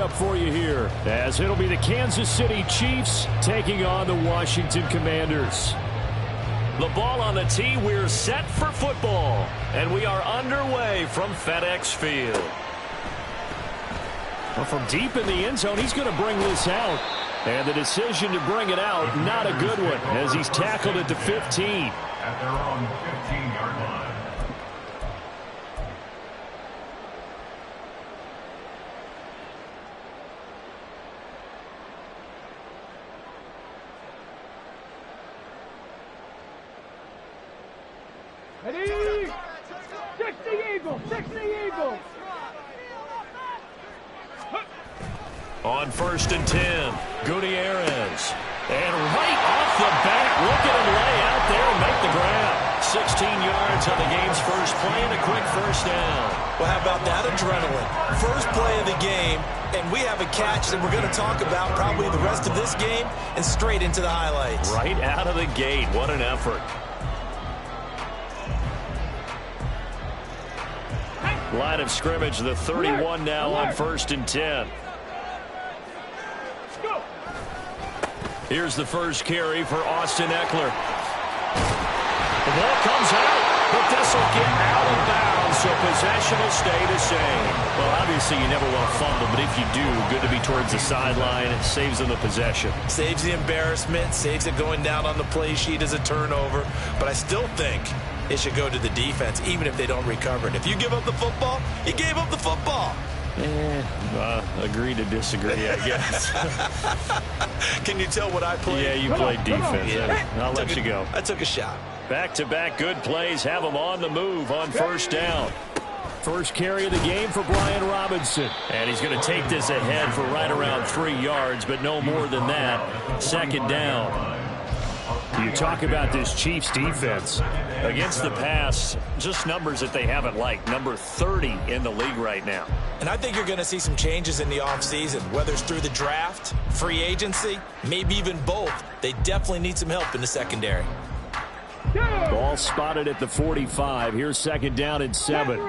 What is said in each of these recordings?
matchup for you here, as it'll be the Kansas City Chiefs taking on the Washington Commanders. The ball on the tee, we're set for football, and we are underway from FedEx Field. Well, from deep in the end zone, he's going to bring this out. And the decision to bring it out, not a good one, as he's tackled at the 15. At their own 15-yard line. Ready? 60 Eagles! 60 Eagles! On 1st and 10, Gutierrez. And right off the bat, look at him lay out there and make the grab. 16 yards on the game's first play and a quick first down. Well, how about that adrenaline? First play of the game, and we have a catch that we're going to talk about probably the rest of this game and straight into the highlights. Right out of the gate. What an effort. Line of scrimmage, the 31 now on 1st and 10. Here's the first carry for Austin Ekeler. The ball comes out, but this will get out of bounds, so possession will stay the same. Well, obviously you never want to fumble, but if you do, good to be towards the sideline. It saves them the possession. Saves the embarrassment, saves it going down on the play sheet as a turnover, but I still think it should go to the defense, even if they don't recover it. If you give up the football, you gave up the football. Agree to disagree, I guess. Can you tell what I played? Yeah, you played defense. Yeah. I'll let you go. I took a shot. Back-to-back good plays have them on the move on first down. First carry of the game for Brian Robinson. And he's going to take this ahead for right around 3 yards, but no more than that. Second down. You talk about this Chiefs defense. Against the pass, just numbers that they haven't liked. Number 30 in the league right now. And I think you're going to see some changes in the offseason, whether it's through the draft, free agency, maybe even both. They definitely need some help in the secondary. Ball spotted at the 45. Here's second down and 7.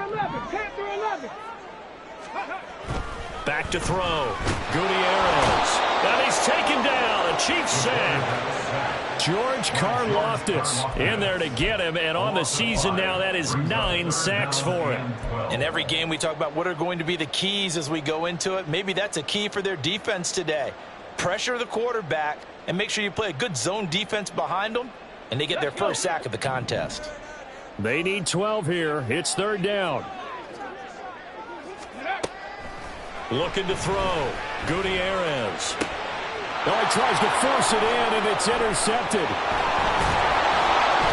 Back to throw. Gutierrez. And he's taken down. A Chiefs sack. George Karlaftis in there to get him, and on the season now, that is 9 sacks for him. In every game, we talk about what are going to be the keys as we go into it. Maybe that's a key for their defense today. Pressure the quarterback and make sure you play a good zone defense behind them, and they get their first sack of the contest. They need 12 here. It's third down. Looking to throw. Gutierrez. Oh, he tries to force it in, and it's intercepted.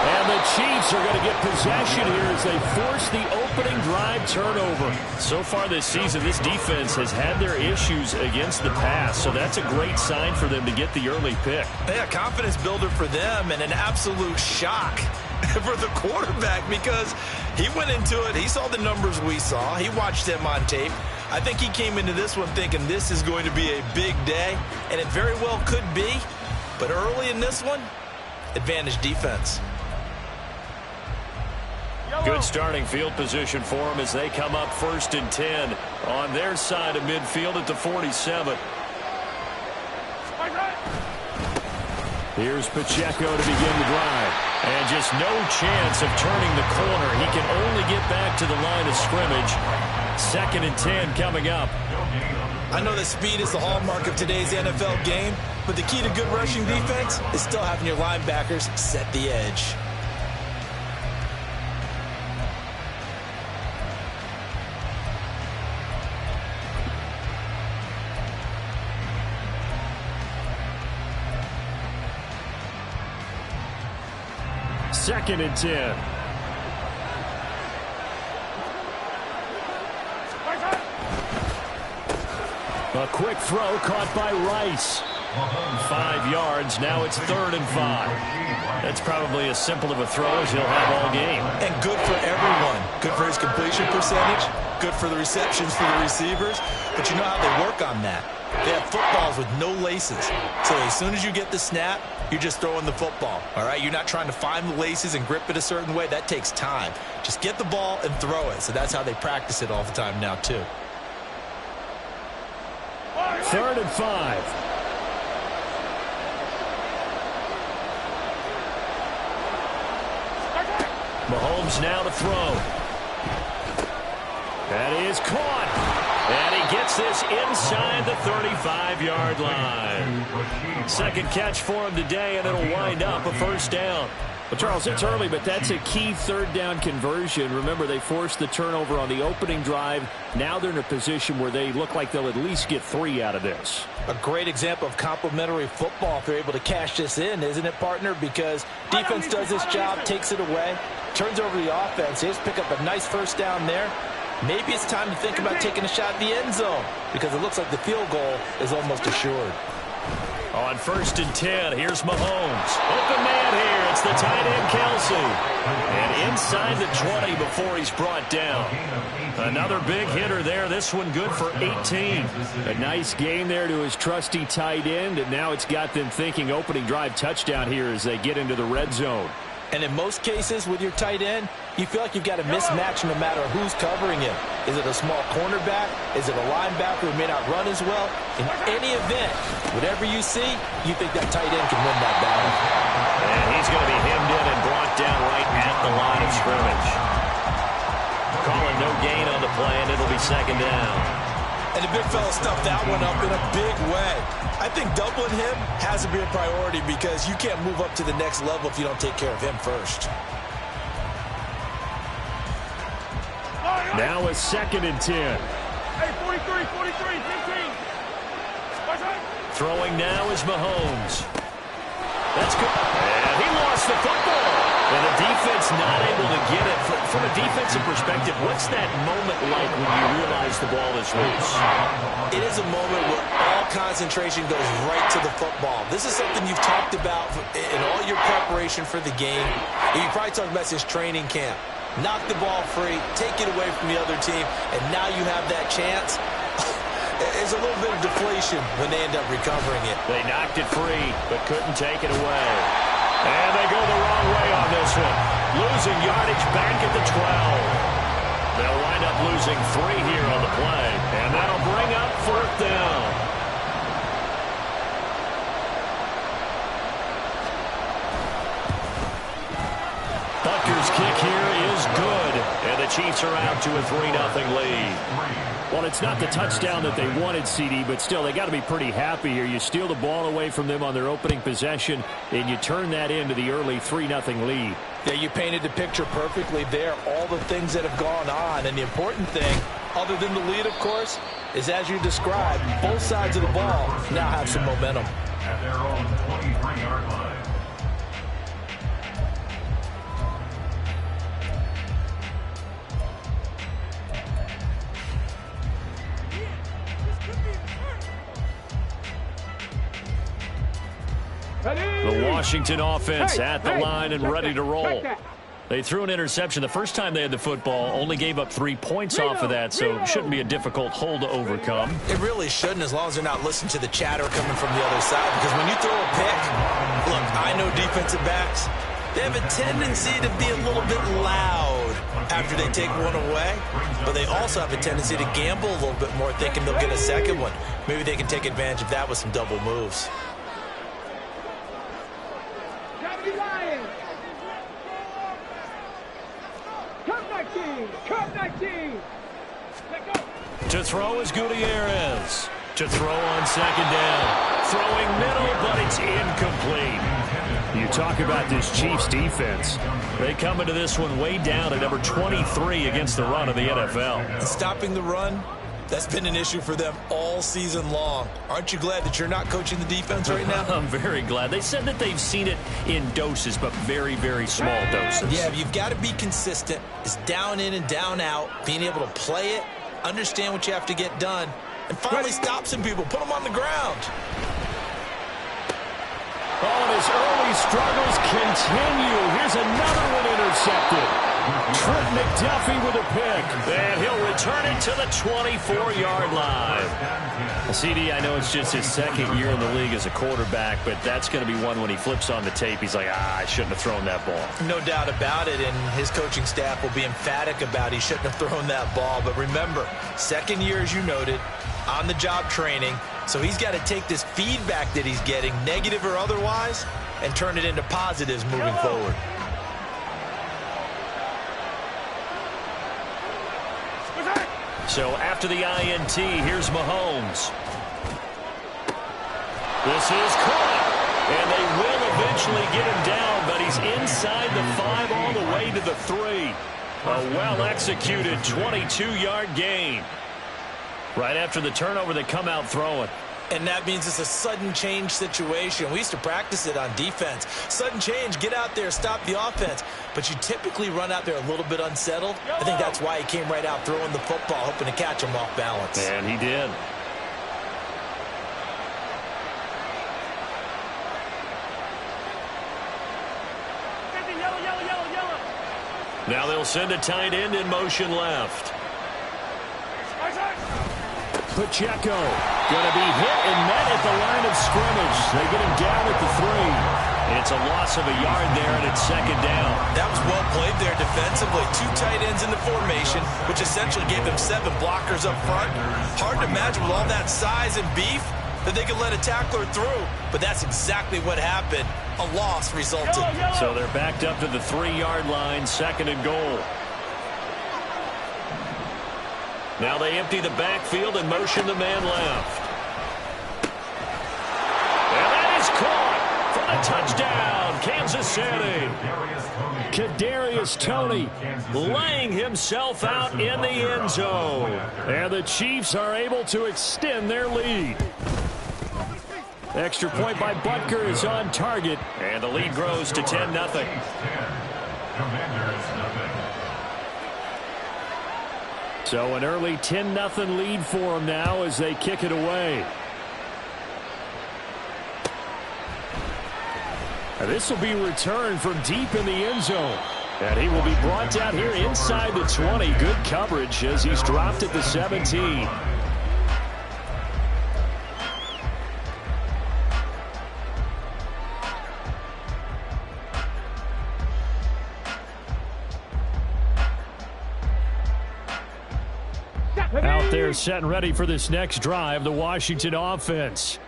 And the Chiefs are going to get possession here as they force the opening drive turnover. So far this season, this defense has had their issues against the pass, so that's a great sign for them to get the early pick. Yeah, confidence builder for them and an absolute shock for the quarterback because he went into it. He saw the numbers we saw. He watched them on tape. I think he came into this one thinking this is going to be a big day, and it very well could be. But early in this one, advantage defense. Good starting field position for them as they come up 1st and 10 on their side of midfield at the 47. Here's Pacheco to begin the drive. And just no chance of turning the corner. He can only get back to the line of scrimmage. 2nd and 10 coming up. I know that speed is the hallmark of today's NFL game, but the key to good rushing defense is still having your linebackers set the edge. Second and 10. A quick throw caught by Rice. 5 yards. Now it's 3rd and 5. That's probably as simple of a throw as he'll have all game. And good for everyone. Good for his completion percentage. Good for the receptions for the receivers. But you know how they work on that. They have footballs with no laces. So as soon as you get the snap, you're just throwing the football. All right? You're not trying to find the laces and grip it a certain way. That takes time. Just get the ball and throw it. So that's how they practice it all the time now, too. 3rd and 5. Mahomes now to throw. That is caught. And he gets this inside the 35-yard line. Second catch for him today, and it'll wind up a first down. Well, Charles, it's early, but that's a key 3rd down conversion. Remember, they forced the turnover on the opening drive. Now they're in a position where they look like they'll at least get 3 out of this. A great example of complementary football if they're able to cash this in, isn't it, partner? Because defense does this job, takes it away, turns over the offense. They just pick up a nice first down there. Maybe it's time to think about taking a shot at the end zone because it looks like the field goal is almost assured. On 1st and 10, here's Mahomes. Open man here. It's the tight end, Kelsey. And inside the 20 before he's brought down. Another big hitter there. This one good for 18. A nice gain there to his trusty tight end, and now it's got them thinking opening drive touchdown here as they get into the red zone. And in most cases with your tight end, you feel like you've got a mismatch no matter who's covering him. Is it a small cornerback? Is it a linebacker who may not run as well? In any event, whatever you see, you think that tight end can win that battle. And he's going to be hemmed in and brought down right at the line of scrimmage. Calling no gain on the play, and it'll be 2nd down. And the big fella stuffed that one up in a big way. I think doubling him has to be a priority because you can't move up to the next level if you don't take care of him first. Now a 2nd and 10. Hey, 43, 15. Throwing now is Mahomes. That's good. And he lost the football. And the defense not able to get it. From a defensive perspective, what's that moment like when you realize the ball is loose? It is a moment where all concentration goes right to the football. This is something you've talked about in all your preparation for the game. You probably talked about since training camp. Knock the ball free, take it away from the other team, and now you have that chance. There's a little bit of deflation when they end up recovering it. They knocked it free, but couldn't take it away. And they go the wrong way on this one. Losing yardage back at the 12. They'll wind up losing 3 here on the play. And that'll bring up 4th down. Butker's kick here is good. And the Chiefs are out to a 3-0 lead. Well, it's not the touchdown that they wanted, CD, but still, they got to be pretty happy here. You steal the ball away from them on their opening possession, and you turn that into the early 3-0 lead. Yeah, you painted the picture perfectly there, all the things that have gone on. And the important thing, other than the lead, of course, is as you described, both sides of the ball now have some momentum. At their own 23-yard line. The Washington offense at the line and ready to roll. They threw an interception the first time they had the football, only gave up 3 points off of that, so it shouldn't be a difficult hole to overcome. It really shouldn't, as long as they're not listening to the chatter coming from the other side. Because when you throw a pick, look, I know defensive backs, they have a tendency to be a little bit loud after they take one away, but they also have a tendency to gamble a little bit more, thinking they'll get a second one. Maybe they can take advantage of that with some double moves. To throw is Gutierrez. To throw on 2nd down. Throwing middle, but it's incomplete. You talk about this Chiefs defense. They come into this one way down at number 23 against the run of the NFL. Stopping the run, that's been an issue for them all season long. Aren't you glad that you're not coaching the defense right now? I'm very glad. They said that they've seen it in doses, but very, very small doses. Yeah, you've got to be consistent. It's down in and down out, being able to play it, understand what you have to get done, and finally stop some people, put them on the ground. Oh, and his early struggles continue. Here's another one intercepted. Trent McDuffie with a pick. And he'll return it to the 24-yard line. CD, I know it's just his 2nd year in the league as a quarterback, but that's going to be one when he flips on the tape. He's like, I shouldn't have thrown that ball. No doubt about it, and his coaching staff will be emphatic about he shouldn't have thrown that ball. But remember, 2nd year, as you noted, on-the-job training, So he's got to take this feedback that he's getting, negative or otherwise, and turn it into positives moving forward. So after the INT, here's Mahomes. This is caught. And they will eventually get him down, but he's inside the 5 all the way to the 3. A well-executed 22-yard gain. Right after the turnover, they come out throwing. And that means it's a sudden change situation. We used to practice it on defense. Sudden change, get out there, stop the offense. But you typically run out there a little bit unsettled. I think that's why he came right out throwing the football, hoping to catch him off balance. And he did. Now they'll send a tight end in motion left. Pacheco going to be hit and met at the line of scrimmage. They get him down at the 3. It's a loss of a yard there, and it's second down. That was well played there defensively. 2 tight ends in the formation, which essentially gave them 7 blockers up front. Hard to imagine with all that size and beef that they could let a tackler through, but that's exactly what happened. A loss resulted. So they're backed up to the 3-yard line, second and goal. Now they empty the backfield and motion the man left. And that is caught for the touchdown, Kansas City. Kadarius Toney laying himself out in the end zone. And the Chiefs are able to extend their lead. Extra point by Butker is on target. And the lead grows to 10-0. So an early 10-0 lead for them now as they kick it away. And this will be returned from deep in the end zone. And he will be brought down here inside the 20. Good coverage as he's dropped at the 17. Out there set and ready for this next drive, the Washington offense.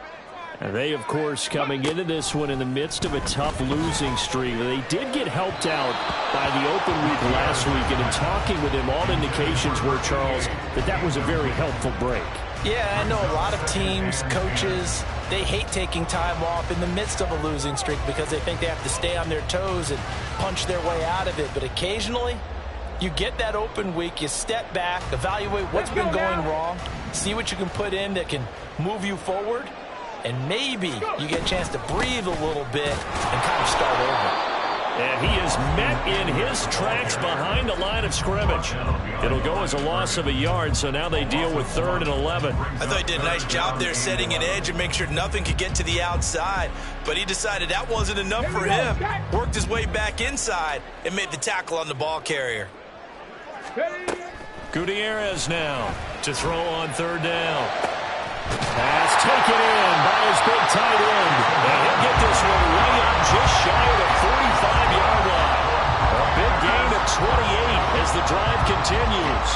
And they, of course, coming into this one in the midst of a tough losing streak. They did get helped out by the open week last week, and in talking with him, all indications were, Charles, that was a very helpful break. Yeah, I know a lot of teams, coaches, they hate taking time off in the midst of a losing streak because they think they have to stay on their toes and punch their way out of it. But occasionally, you get that open week, you step back, evaluate what's been going wrong, see what you can put in that can move you forward, and maybe you get a chance to breathe a little bit and kind of start over. And he is met in his tracks behind the line of scrimmage. It'll go as a loss of a yard, so now they deal with 3rd and 11. I thought he did a nice job there setting an edge and make sure nothing could get to the outside, but he decided that wasn't enough for him. Worked his way back inside and made the tackle on the ball carrier. Gutierrez now to throw on 3rd down. Pass taken in by his big tight end. And he'll get this one way up just shy of the 45-yard line. A big gain of 28 as the drive continues.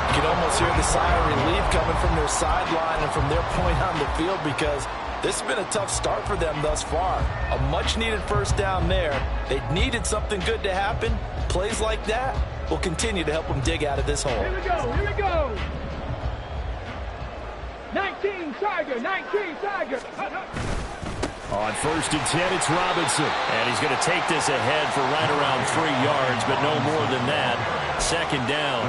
You can almost hear the sigh of relief coming from their sideline and from their point on the field because this has been a tough start for them thus far. A much-needed first down there. They needed something good to happen. Plays like that will continue to help them dig out of this hole. Here we go, here we go. 19 Tiger, 19 Tiger. On 1st and 10, it's Robinson. And he's going to take this ahead for right around 3 yards, but no more than that. 2nd down.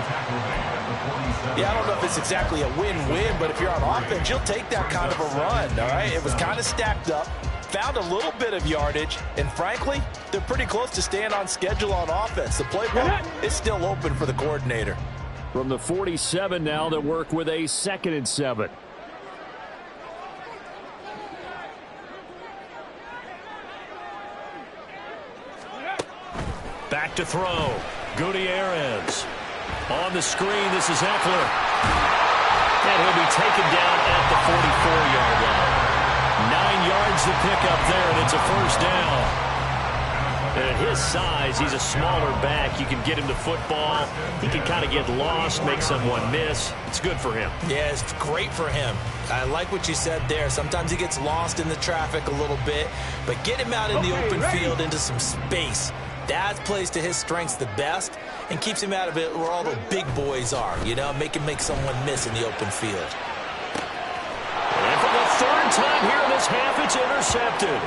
Yeah, I don't know if it's exactly a win-win, but if you're on offense, you'll take that kind of a run, all right? It was kind of stacked up, found a little bit of yardage, and frankly, they're pretty close to staying on schedule on offense. The playbook is still open for the coordinator. From the 47 now, they work with a 2nd and 7. Back to throw. Gutierrez. On the screen, this is Eckler. And he'll be taken down at the 44-yard line. 9 yards to pick up there, and it's a 1st down. And at his size, he's a smaller back. You can get him the football. He can kind of get lost, make someone miss. It's good for him. Yeah, it's great for him. I like what you said there. Sometimes he gets lost in the traffic a little bit, but get him out in the open field into some space. That plays to his strengths the best and keeps him out of it where all the big boys are, you know, make someone miss in the open field. And for the third time here in this half, it's intercepted.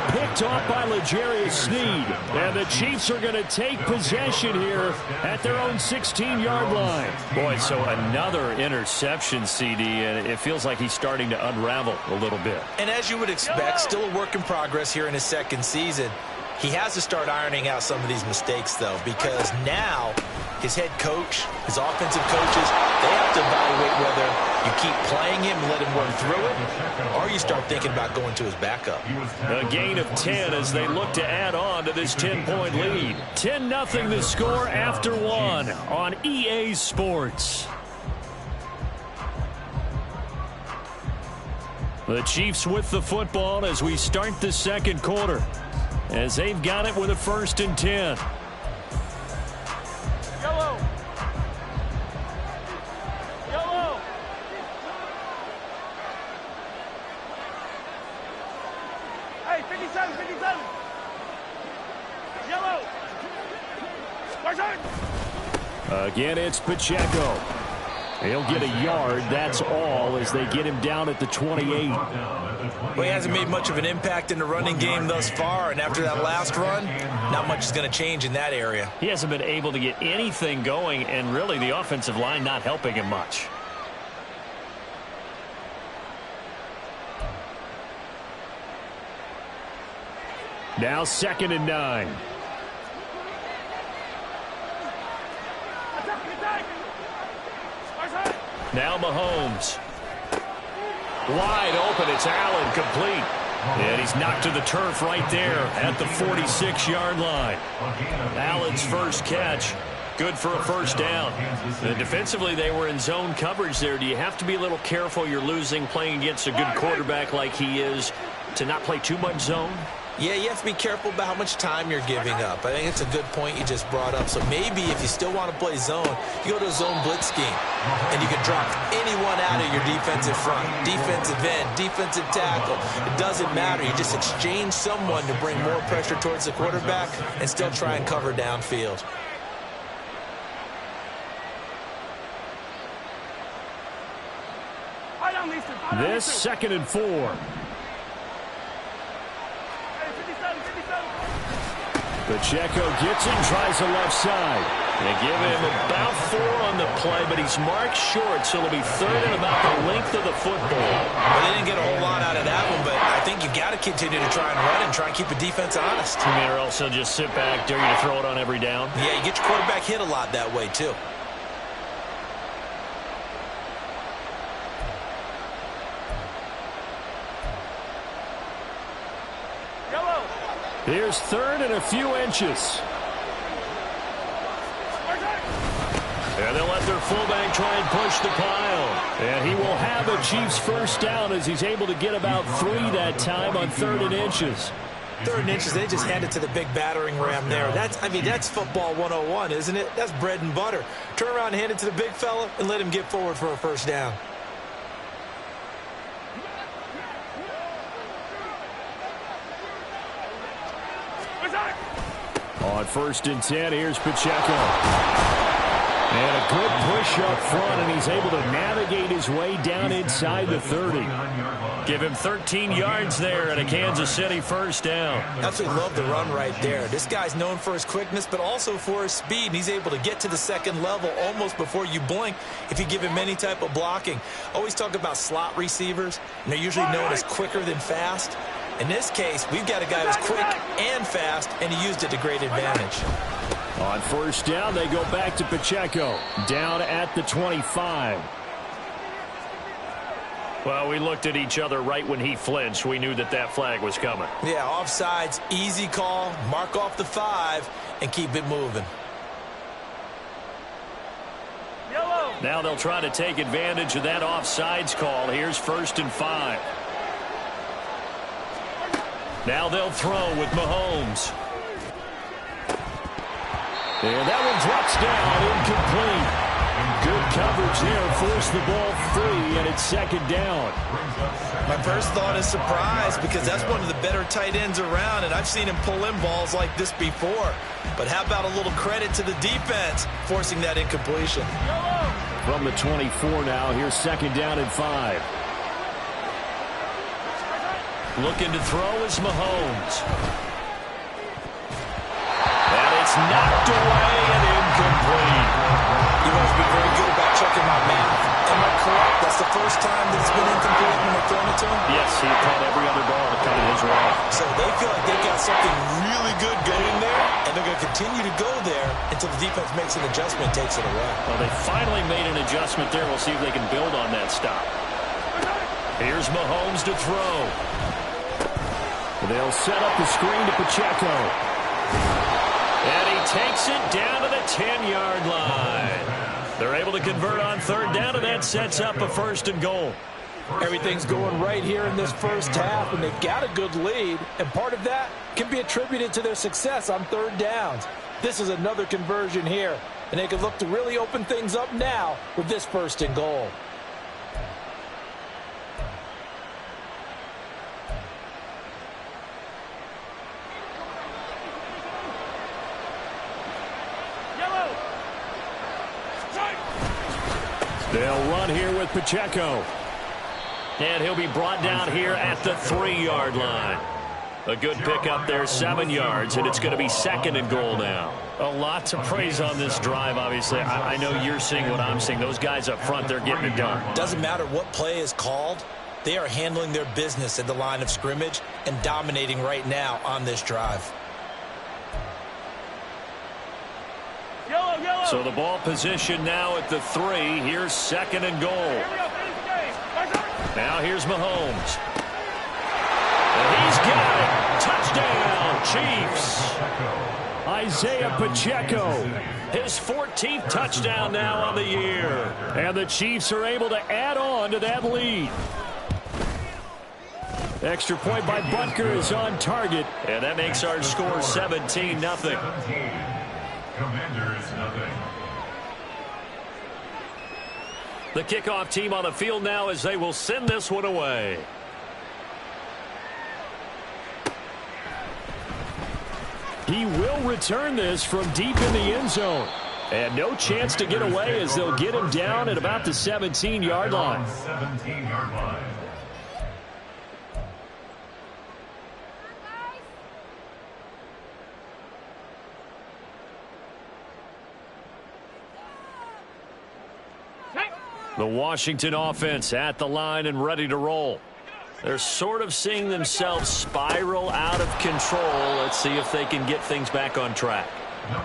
Picked off by L'Jarius Sneed. And the Chiefs are going to take possession here at their own 16-yard line. Boy, so another interception, CD, and it feels like he's starting to unravel a little bit. And as you would expect, still a work in progress here in his second season. He has to start ironing out some of these mistakes, though, because now his head coach, his offensive coaches, they have to evaluate whether you keep playing him and let him run through it, or you start thinking about going to his backup. A gain of 10 as they look to add on to this 10-point lead. 10-0 the score after one on EA Sports. The Chiefs with the football as we start the second quarter, as they've got it with a 1st and 10. Yellow. Yellow. Hey, 57, 57. Yellow. Again, it's Pacheco. He'll get a yard, that's all, as they get him down at the 28. Well, he hasn't made much of an impact in the running game thus far, and after that last run, not much is going to change in that area. He hasn't been able to get anything going, and really the offensive line not helping him much. Now 2nd and 9. Now Mahomes. Wide open, it's Allen, complete. And he's knocked to the turf right there at the 46-yard line. Allen's first catch, good for a 1st down. And defensively, they were in zone coverage there. Do you have to be a little careful? You're losing playing against a good quarterback like he is to not play too much zone? Yeah, you have to be careful about how much time you're giving up. I think it's a good point you just brought up. So maybe if you still want to play zone, you go to a zone blitz scheme, and you can drop anyone out of your defensive front, defensive end, defensive tackle. It doesn't matter. You just exchange someone to bring more pressure towards the quarterback and still try and cover downfield. This 2nd and 4. Pacheco gets it and tries the left side. They give him about 4 on the play, but he's marked short, so it'll be 3rd and about the length of the football. Well, they didn't get a whole lot out of that one, but I think you got to continue to try and run and try and keep the defense honest. You mean, or else he'll just sit back, dare you to throw it on every down? Yeah, you get your quarterback hit a lot that way, too. Here's 3rd and a few inches. And they'll let their fullback try and push the pile. And he will have a Chiefs 1st down as he's able to get about 3 that time on 3rd and inches. 3rd and inches, they just hand it to the big battering ram there. That's football 101, isn't it? That's bread and butter. Turn around and hand it to the big fella and let him get forward for a 1st down. On 1st and 10, here's Pacheco. And a good push up front, and he's able to navigate his way down inside the 30. Give him 13 yards there and a Kansas City 1st down. Absolutely love the run right there. This guy's known for his quickness, but also for his speed. And he's able to get to the 2nd level almost before you blink if you give him any type of blocking. Always talk about slot receivers, and they're usually known as quicker than fast. In this case, we've got a guy who's quick and fast, and he used it to great advantage. On 1st down, they go back to Pacheco, down at the 25. Well, we looked at each other right when he flinched. We knew that that flag was coming. Yeah, offsides, easy call, mark off the 5, and keep it moving. Yellow. Now they'll try to take advantage of that offsides call. Here's 1st and 5. Now they'll throw with Mahomes. And that one drops down, incomplete. Good coverage there, forced the ball free, and it's second down. My first thought is surprise, because that's one of the better tight ends around, and I've seen him pull in balls like this before. But how about a little credit to the defense forcing that incompletion? From the 24 now, here's second down and 5. Looking to throw is Mahomes. And it's knocked away and incomplete. You must be very good about checking my math. Am I correct? That's the first time that it's been incomplete when they're throwing it to him? Yes, he caught every other ball that come in his way. So they feel like they've got something really good going there, and they're going to continue to go there until the defense makes an adjustment and takes it away. Well, they finally made an adjustment there. We'll see if they can build on that stop. Here's Mahomes to throw. They'll set up the screen to Pacheco. And he takes it down to the 10-yard line. They're able to convert on third down, and that sets up a first and goal. Everything's going right here in this first half, and they've got a good lead, and part of that can be attributed to their success on third downs. This is another conversion here, and they can look to really open things up now with this first and goal. They'll run here with Pacheco. And he'll be brought down here at the 3-yard line. A good pickup there, 7 yards, and it's going to be second and goal now. A lot to praise on this drive, obviously. I know you're seeing what I'm seeing. Those guys up front, they're getting it done. Doesn't matter what play is called. They are handling their business at the line of scrimmage and dominating right now on this drive. So the ball position now at the 3. Here's second and goal. Now here's Mahomes. And he's got it. Touchdown, Chiefs. Isaiah Pacheco. His 14th touchdown now on the year. And the Chiefs are able to add on to that lead. Extra point by Butker is on target. And that makes our score 17-0. Commanders, nothing. The kickoff team on the field now as they will send this one away. He will return this from deep in the end zone. And no chance to get away as they'll get him down at about the 17-yard line. 17-yard line. The Washington offense at the line and ready to roll. They're sort of seeing themselves spiral out of control. Let's see if they can get things back on track.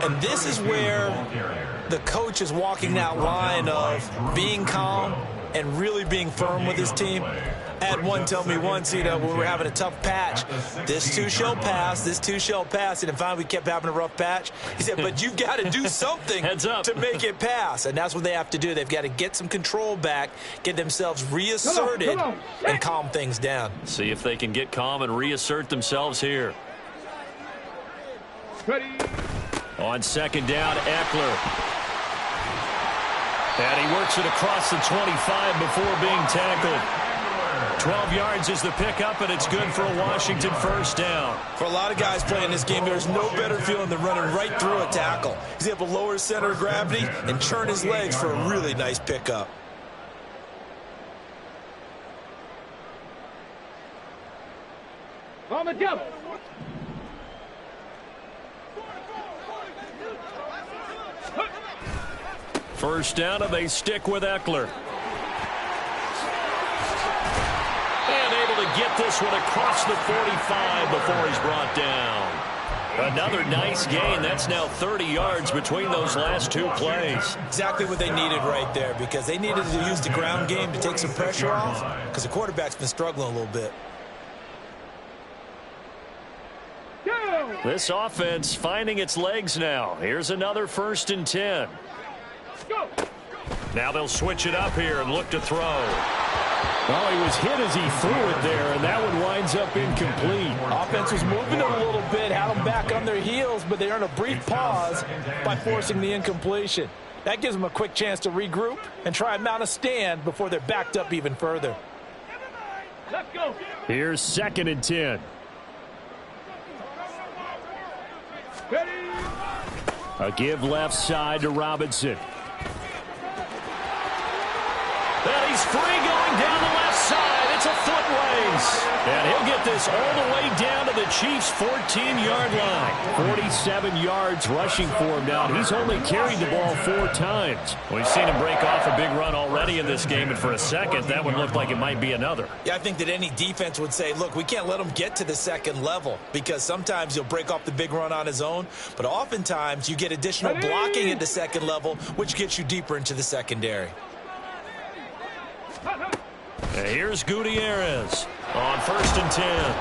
And this is where the coach is walking that line of being calm and really being firm with his team. I had one tell me once, when we were having a tough patch, this too shall pass, this too shall pass. And finally we kept having a rough patch. He said, but you've got to do something to make it pass. And that's what they have to do. They've got to get some control back, get themselves reasserted, and calm things down. See if they can get calm and reassert themselves here. Ready. On second down, Eckler. And he works it across the 25 before being tackled. 12 yards is the pickup, and it's good for a Washington first down. For a lot of guys playing this game, there's no better feeling than running right through a tackle. He's able to lower his center of gravity and churn his legs for a really nice pickup. On the jump. First down, and they stick with Eckler. And able to get this one across the 45 before he's brought down. Another nice gain. That's now 30 yards between those last two plays. Exactly what they needed right there, because they needed to use the ground game to take some pressure off, because the quarterback's been struggling a little bit. This offense finding its legs now. Here's another 1st and 10. Now they'll switch it up here and look to throw. Oh, he was hit as he threw it there, and that one winds up incomplete. Offense was moving a little bit, had them back on their heels, but they earned a brief pause by forcing the incompletion. That gives them a quick chance to regroup and try and mount a stand before they're backed up even further. Let's go. Here's 2nd and 10. Ready. A give left side to Robinson. And he's free going down the left side. It's a foot race. And he'll get this all the way down to the Chiefs' 14-yard line. 47 yards rushing for him now. He's only carried the ball 4 times. We've seen him break off a big run already in this game, and for a second, that one looked like it might be another. Yeah, I think that any defense would say, look, we can't let him get to the second level because sometimes he'll break off the big run on his own, but oftentimes you get additional blocking at the second level, which gets you deeper into the secondary. And here's Gutierrez on 1st and 10.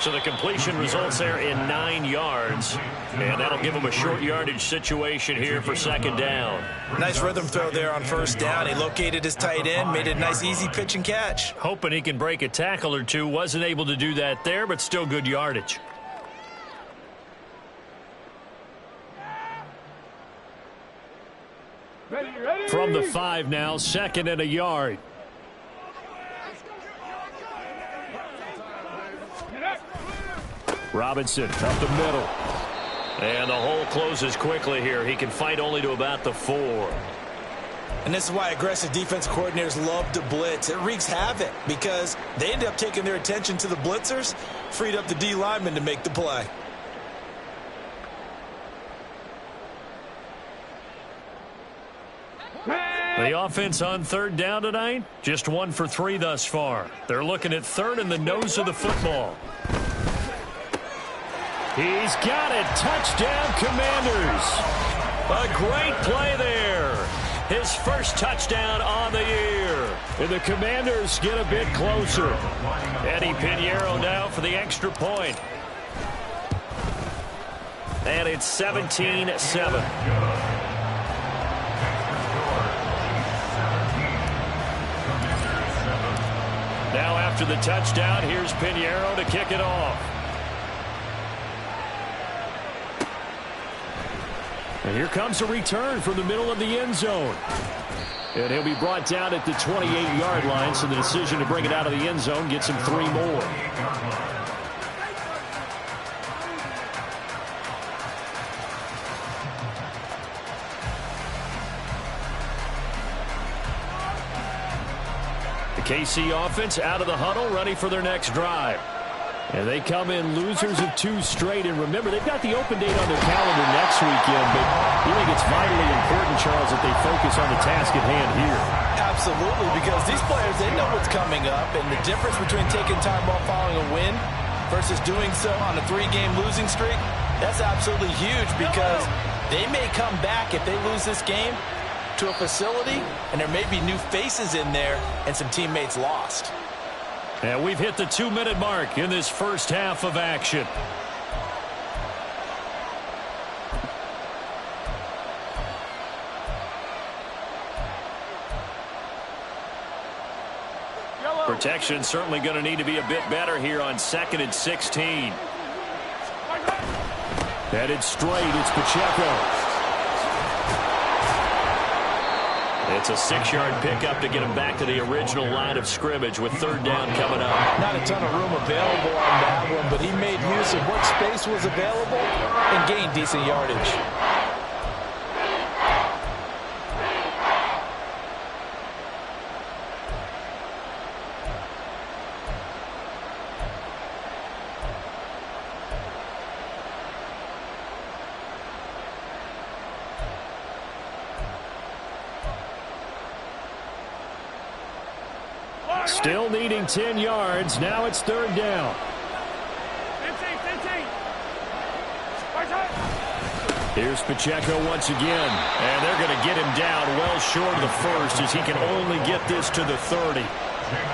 So the completion results there in 9 yards, and that'll give him a short yardage situation here for 2nd down. Nice rhythm throw there on 1st down. He located his tight end, made it a nice easy pitch and catch. Hoping he can break a tackle or two. Wasn't able to do that there, but still good yardage. Ready. From the 5 now, 2nd and a yard. Robinson up the middle. And the hole closes quickly here. He can fight only to about the 4. And this is why aggressive defense coordinators love to blitz. It wreaks havoc because they end up taking their attention to the blitzers, freed up the D lineman to make the play. The offense on 3rd down tonight, just 1 for 3 thus far. They're looking at 3rd in the nose of the football. He's got it. Touchdown, Commanders. A great play there. His first touchdown on the year. And the Commanders get a bit closer. Eddie Pinheiro now for the extra point. And it's 17-7. Now after the touchdown, here's Pinheiro to kick it off. And here comes a return from the middle of the end zone. And he'll be brought down at the 28-yard line, so the decision to bring it out of the end zone gets him 3 more. The KC offense out of the huddle, ready for their next drive. And they come in losers of 2 straight. And remember, they've got the open date on their calendar next weekend. But you think it's vitally important, Charles, that they focus on the task at hand here. Absolutely, because these players, they know what's coming up. And the difference between taking time off following a win versus doing so on a 3-game losing streak, that's absolutely huge because they may come back if they lose this game to a facility, and there may be new faces in there and some teammates lost. And we've hit the 2-minute mark in this first half of action. Protection certainly going to need to be a bit better here on 2nd and 16. Headed straight, it's Pacheco. It's a 6-yard pickup to get him back to the original line of scrimmage with 3rd down coming up. Not a ton of room available on that one, but he made use of what space was available and gained decent yardage. Still needing 10 yards. Now it's 3rd down. 15. Here's Pacheco once again. And they're going to get him down well short of the 1st as he can only get this to the 30.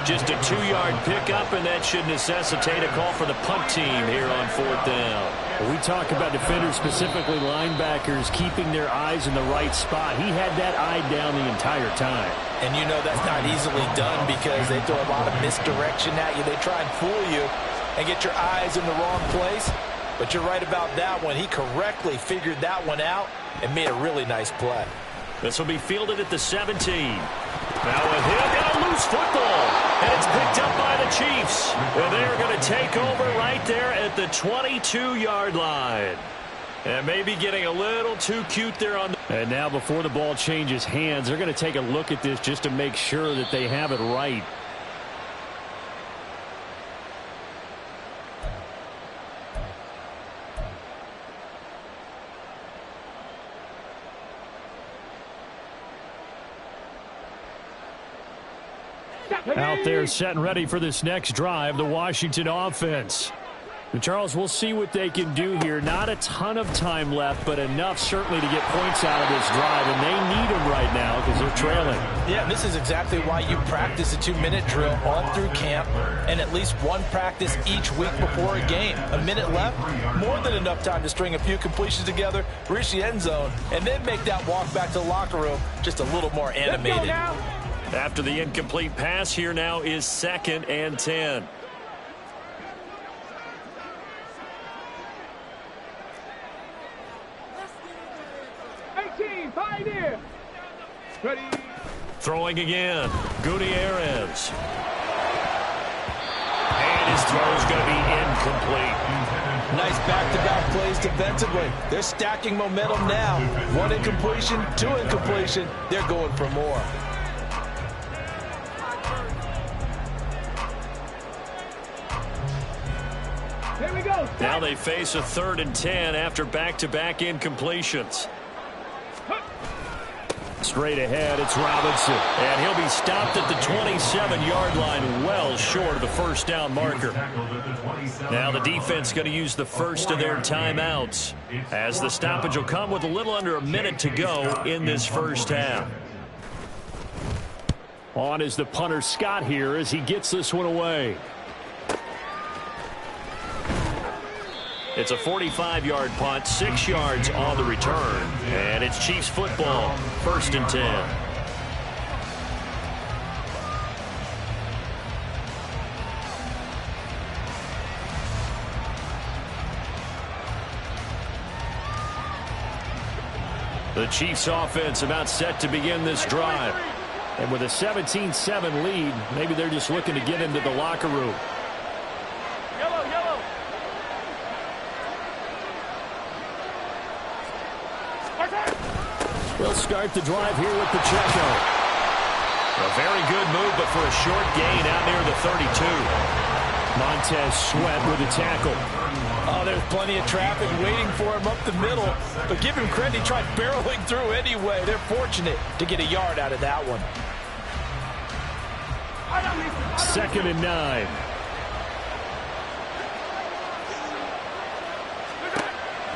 Just a 2-yard pickup, and that should necessitate a call for the punt team here on 4th down. We talk about defenders, specifically linebackers, keeping their eyes in the right spot. He had that eye down the entire time. And you know that's not easily done because they throw a lot of misdirection at you. They try and fool you and get your eyes in the wrong place. But you're right about that one. He correctly figured that one out and made a really nice play. This will be fielded at the 17. Now with him, got a loose football. And it's picked up by the Chiefs. And they're going to take over right there at the 22-yard line. And maybe getting a little too cute there on the... And now before the ball changes hands, they're going to take a look at this just to make sure that they have it right. Out there set and ready for this next drive, the Washington offense. And Charles, we'll see what they can do here. Not a ton of time left, but enough certainly to get points out of this drive, and they need them right now because they're trailing. Yeah, and this is exactly why you practice a 2-minute drill all through camp and at least one practice each week before a game. A minute left, more than enough time to string a few completions together, reach the end zone, and then make that walk back to the locker room just a little more animated. After the incomplete pass, here now is 2nd and 10. Pioneer. Ready. Throwing again. Gutierrez. And his throw is going to be incomplete. Nice back-to-back plays defensively. They're stacking momentum now. 1 incompletion, 2 incompletion. They're going for more. Here we go. Now they face a 3rd and 10 after back-to-back incompletions. Straight ahead, it's Robinson. And he'll be stopped at the 27-yard line, well short of the first down marker. Now the defense going to use the first of their timeouts, as the stoppage will come with a little under a minute to go in this first half. On is the punter Scott here as he gets this one away. It's a 45-yard punt, 6 yards on the return. And it's Chiefs football, 1st and 10. The Chiefs offense about set to begin this drive. And with a 17-7 lead, maybe they're just looking to get into the locker room. They'll start the drive here with Pacheco. A very good move, but for a short gain out near the 32. Montez Sweat with a tackle. Oh, there's plenty of traffic waiting for him up the middle. But give him credit, he tried barreling through anyway. They're fortunate to get a yard out of that one. 2nd and 9.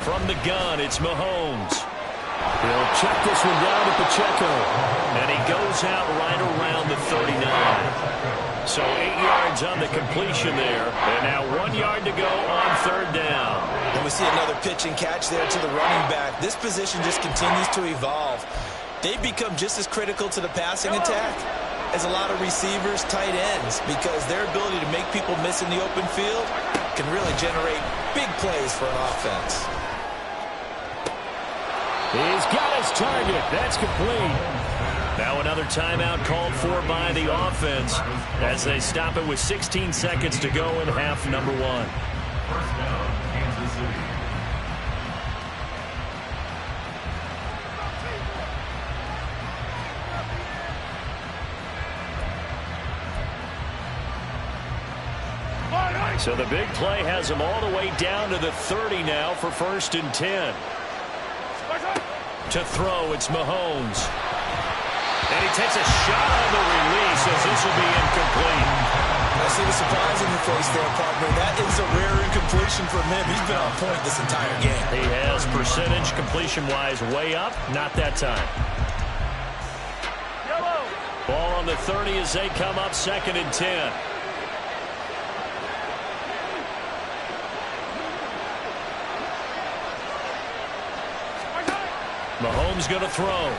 From the gun, it's Mahomes. He'll check this one down to Pacheco. And he goes out right around the 39. So 8 yards on the completion there. And now 1 yard to go on 3rd down. And we see another pitch and catch there to the running back. This position just continues to evolve. They've become just as critical to the passing attack as a lot of receivers, tight ends, because their ability to make people miss in the open field can really generate big plays for an offense. He's got his target. That's complete. Now another timeout called for by the offense as they stop it with 16 seconds to go in half number 1. First down, Kansas City. So the big play has them all the way down to the 30 now for 1st and 10. To throw, it's Mahomes. And he takes a shot on the release as this will be incomplete. I see the surprise in your face there, partner. That is a rare incompletion from him. He's been on point this entire game. He has percentage completion-wise way up. Not that time. Ball on the 30 as they come up 2nd and 10. Mahomes going to throw.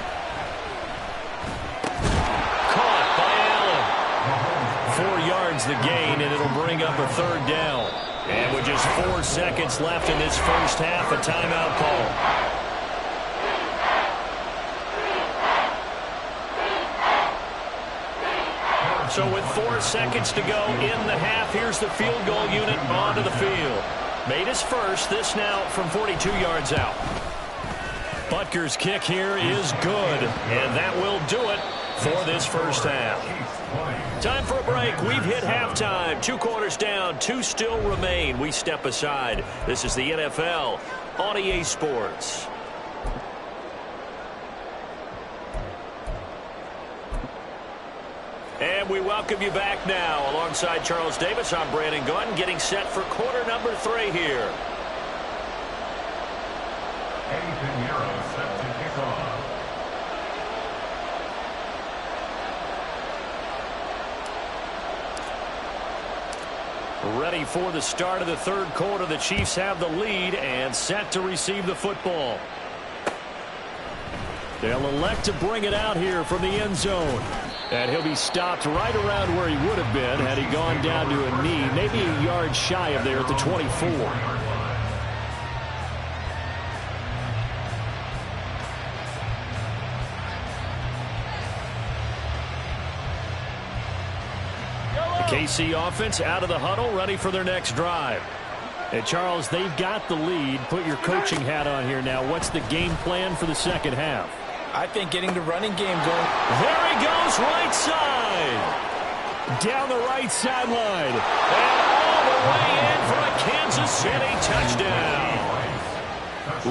Caught by Allen. 4 yards the gain, and it'll bring up a 3rd down. And with just 4 seconds left in this first half, a timeout call. So with 4 seconds to go in the half, here's the field goal unit onto the field. Made his first, this now from 42 yards out. Butker's kick here is good, and that will do it for this first half. Time for a break. We've hit halftime. 2 quarters down, 2 still remain. We step aside. This is the NFL on EA Sports. And we welcome you back now. Alongside Charles Davis, I'm Brandon Gunn, getting set for quarter number 3 here. Eddie Pinheiro set to kick off. Ready for the start of the 3rd quarter. The Chiefs have the lead and set to receive the football. They'll elect to bring it out here from the end zone. And he'll be stopped right around where he would have been had he gone down to a knee, maybe a yard shy of there at the 24. The KC offense out of the huddle, ready for their next drive. And Charles, they've got the lead. Put your coaching hat on here now. What's the game plan for the second half? I think getting the running game going. There he goes, right side. Down the right sideline. And all the way in for a Kansas City touchdown.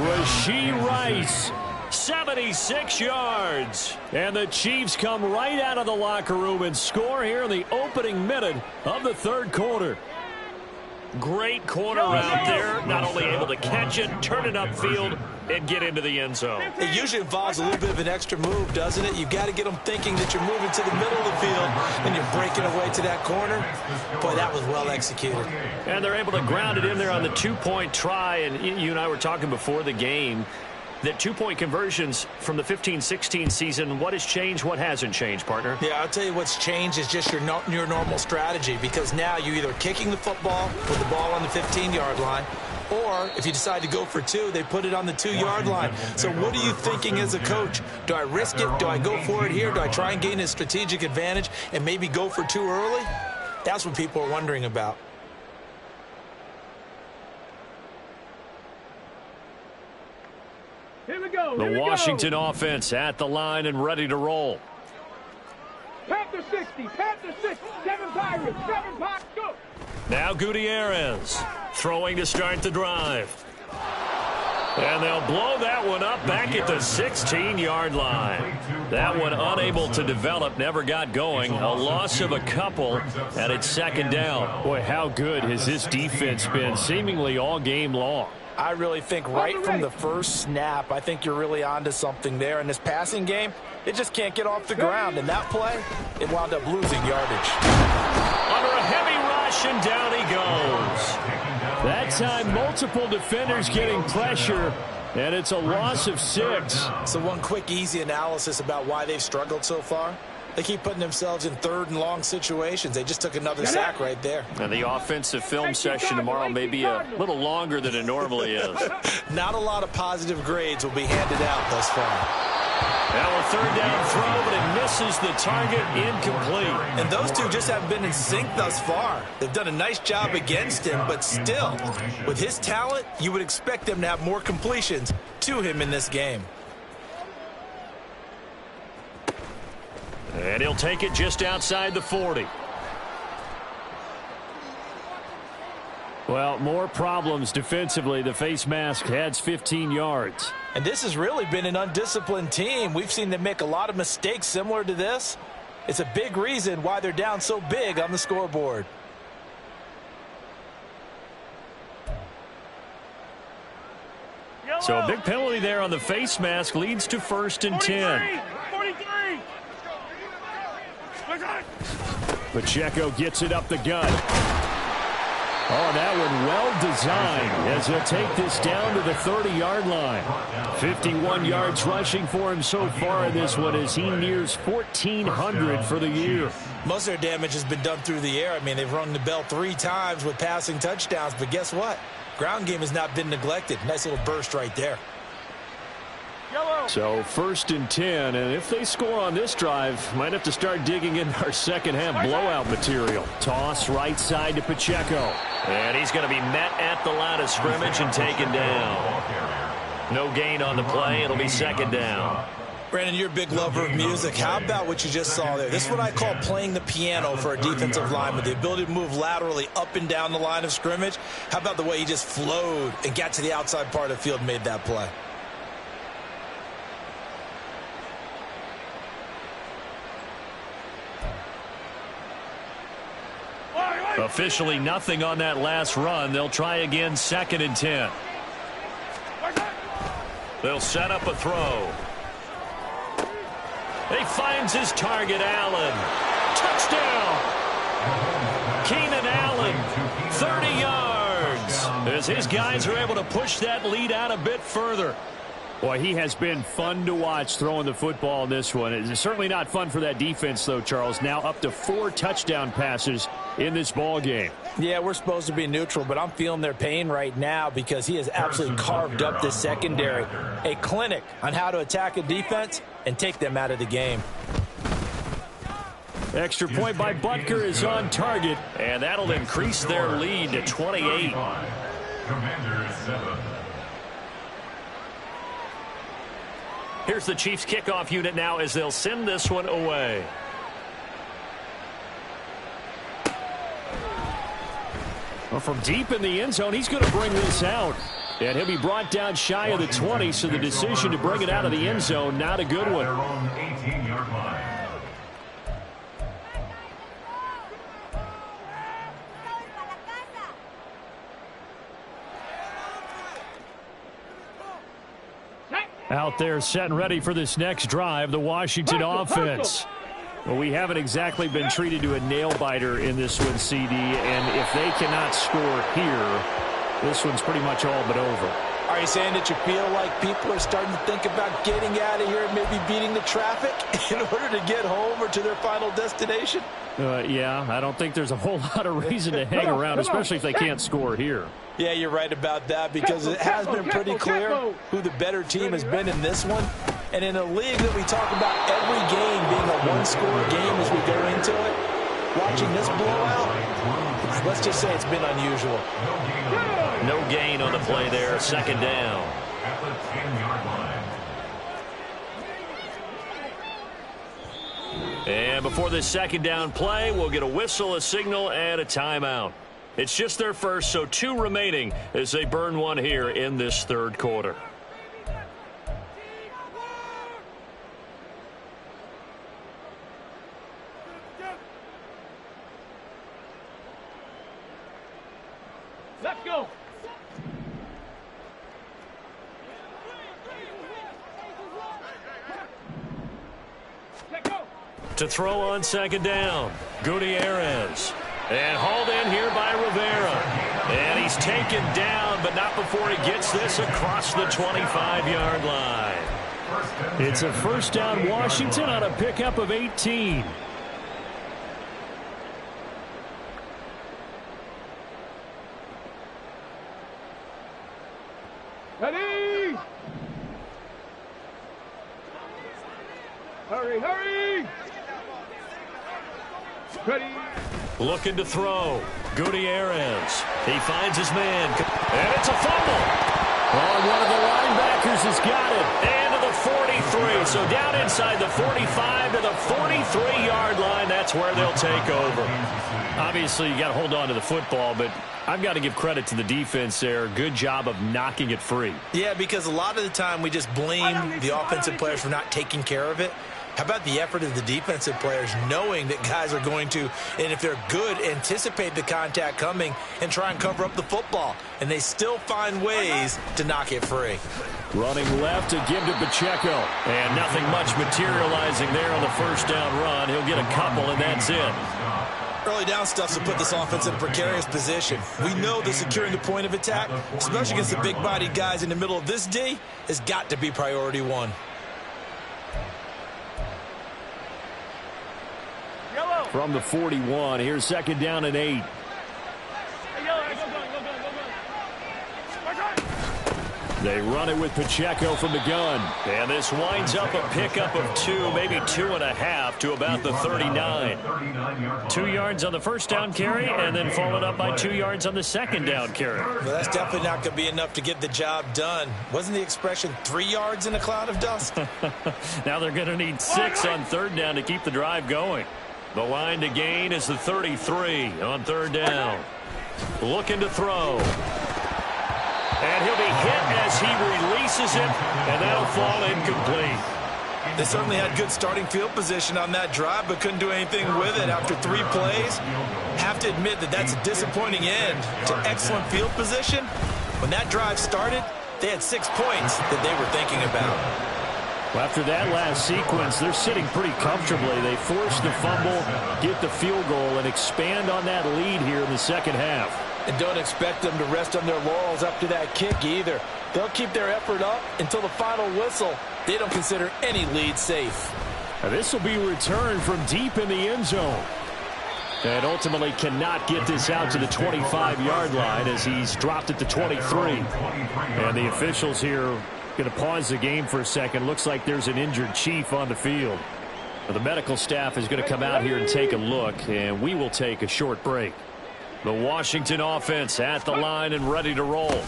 Rashee Rice, 76 yards. And the Chiefs come right out of the locker room and score here in the opening minute of the 3rd quarter. Great corner out there. Not only able to catch it, turn it upfield, and get into the end zone. It usually involves a little bit of an extra move, doesn't it? You've got to get them thinking that you're moving to the middle of the field and you're breaking away to that corner. Boy, that was well executed. And they're able to ground it in there on the 2-point try. And you and I were talking before the game that 2-point conversions from the 15-16 season, what has changed, what hasn't changed, partner? Yeah, I'll tell you what's changed is just your normal strategy, because now you're either kicking the football with the ball on the 15-yard line, or if you decide to go for 2, they put it on the 2-yard line. So what are you thinking as a coach? Do I risk it? Do I go for it here? Do I try and gain a strategic advantage and maybe go for 2 early? That's what people are wondering about. Here we go. The Washington offense at the line and ready to roll. Panther 60, Panther 60, 7 Pirates, 7 Pirates, go. Now Gutierrez throwing to start the drive. And they'll blow that one up back at the 16-yard line. That one unable to develop, never got going. A loss of a couple, and it's 2nd down. Boy, how good has this defense been seemingly all game long? I really think right from the first snap, I think you're really onto something there. In this passing game, it just can't get off the ground. And that play, it wound up losing yardage. Under a heavy rush, and down he goes. That time, multiple defenders getting pressure, and it's a loss of 6. So one quick, easy analysis about why they've struggled so far. They keep putting themselves in 3rd and long situations. They just took another sack right there. And the offensive film session tomorrow may be a little longer than it normally is. Not a lot of positive grades will be handed out thus far. Now a 3rd down throw, but it misses the target, incomplete. And those two just haven't been in sync thus far. They've done a nice job against him, but still, with his talent, you would expect them to have more completions to him in this game. And he'll take it just outside the 40. Well, more problems defensively. The face mask adds 15 yards. And this has really been an undisciplined team. We've seen them make a lot of mistakes similar to this. It's a big reason why they're down so big on the scoreboard. So a big penalty there on the face mask leads to 1st and 10. 43. Pacheco gets it up the gut. Oh, that one well designed as he'll take this down to the 30-yard line. 51 yards rushing for him so far in this one as he nears 1,400 for the year. Most of their damage has been done through the air. I mean, they've rung the bell 3 times with passing touchdowns, but guess what? Ground game has not been neglected. Nice little burst right there. So 1st and 10, and if they score on this drive, might have to start digging in our second half blowout material. Toss right side to Pacheco. And he's going to be met at the line of scrimmage and taken down. No gain on the play. It'll be 2nd down. Brandon, you're a big lover of music. How about what you just saw there? This is what I call playing the piano for a defensive lineman, the ability to move laterally up and down the line of scrimmage. How about the way he just flowed and got to the outside part of the field and made that play? Officially nothing on that last run. They'll try again 2nd and 10. They'll set up a throw. He finds his target, Allen. Touchdown! Keenan Allen, 30 yards. As his guys are able to push that lead out a bit further. Boy, he has been fun to watch throwing the football in this one. It's certainly not fun for that defense, though, Charles. Now up to 4 touchdown passes in this ball game. Yeah, we're supposed to be neutral, but I'm feeling their pain right now because he has absolutely carved up this secondary. A clinic on how to attack a defense and take them out of the game. Extra point by Butker is on target. And that'll increase their lead to 28. Commanders 7. Here's the Chiefs kickoff unit now as they'll send this one away. Well, from deep in the end zone, he's going to bring this out. And he'll be brought down shy of the 20, so the decision to bring it out of the end zone, not a good one. Their own 18-yard line. Out there set and ready for this next drive, the Washington offense. Well, we haven't exactly been treated to a nail-biter in this one, CD, and if they cannot score here, this one's pretty much all but over. Are you saying that you feel like people are starting to think about getting out of here and maybe beating the traffic in order to get home or to their final destination? Yeah, I don't think there's a whole lot of reason to hang around, especially if they can't score here. Yeah, you're right about that because it has been pretty clear who the better team has been in this one. And in a league that we talk about every game being a one-score game as we go into it, watching this blowout, let's just say it's been unusual. No gain on the play there. 2nd down. At the 10-yard line. And before this 2nd down play, we'll get a whistle, a signal, and a timeout. It's just their first, so 2 remaining as they burn one here in this 3rd quarter. Let's go. To throw on 2nd down, Gutierrez. And hauled in here by Rivera. And he's taken down, but not before he gets this across the 25-yard line. It's a 1st down Washington on a pickup of 18. Ready? Hurry, hurry! Ready? Looking to throw. Gutierrez. He finds his man. And it's a fumble. Oh, one of the linebackers has got it. And to the 43. So down inside the 45 to the 43-yard line. That's where they'll take over. Obviously, you got to hold on to the football, but I've got to give credit to the defense there. Good job of knocking it free. Yeah, because a lot of the time we just blame the offensive players for not taking care of it. How about the effort of the defensive players knowing that guys are going to, and if they're good, anticipate the contact coming and try and cover up the football. And they still find ways to knock it free. Running left to give to Pacheco. And nothing much materializing there on the first down run. He'll get a couple, and that's it. Early down stuff to put this offense in a precarious position. We know that securing the point of attack, especially against the big-bodied guys in the middle of this D, has got to be priority one. From the 41, here's second down and 8. They run it with Pacheco from the gun. And this winds up a pickup of 2, maybe 2.5 to about the 39. 2 yards on the first down carry, and then followed up by 2 yards on the second down carry. Well, that's definitely not going to be enough to get the job done. Wasn't the expression 3 yards in a cloud of dust? Now they're going to need 6 on third down to keep the drive going. The line to gain is the 33 on third down. Looking to throw. And he'll be hit as he releases it, and that'll fall incomplete. They certainly had good starting field position on that drive, but couldn't do anything with it after 3 plays. Have to admit that that's a disappointing end to excellent field position. When that drive started, they had 6 points that they were thinking about. Well, after that last sequence, they're sitting pretty comfortably. They force the fumble, get the field goal, and expand on that lead here in the second half. And don't expect them to rest on their laurels after that kick either. They'll keep their effort up until the final whistle. They don't consider any lead safe. Now this will be returned from deep in the end zone. And ultimately cannot get this out to the 25-yard line as he's dropped it to 23. And the officials here going to pause the game for a second. Looks like there's an injured Chief on the field. The medical staff is going to come out here and take a look, and we will take a short break. The Washington offense at the line and ready to roll.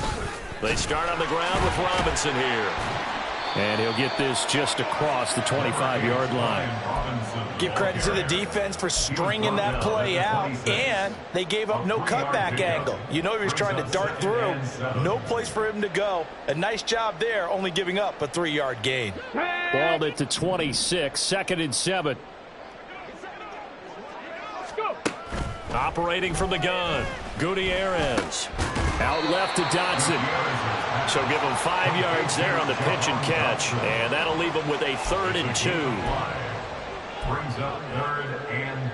They start on the ground with Robinson here. And he'll get this just across the 25-yard line. Give credit to the defense for stringing that play out, and they gave up no cutback angle. You know he was trying to dart through. No place for him to go. A nice job there, only giving up a 3-yard gain. Balled it to 26, second and 7. Operating from the gun, Gutierrez. Out left to Dotson. So give him 5 yards there on the pitch and catch. And that'll leave him with a 3rd and 2. Brings up 3rd and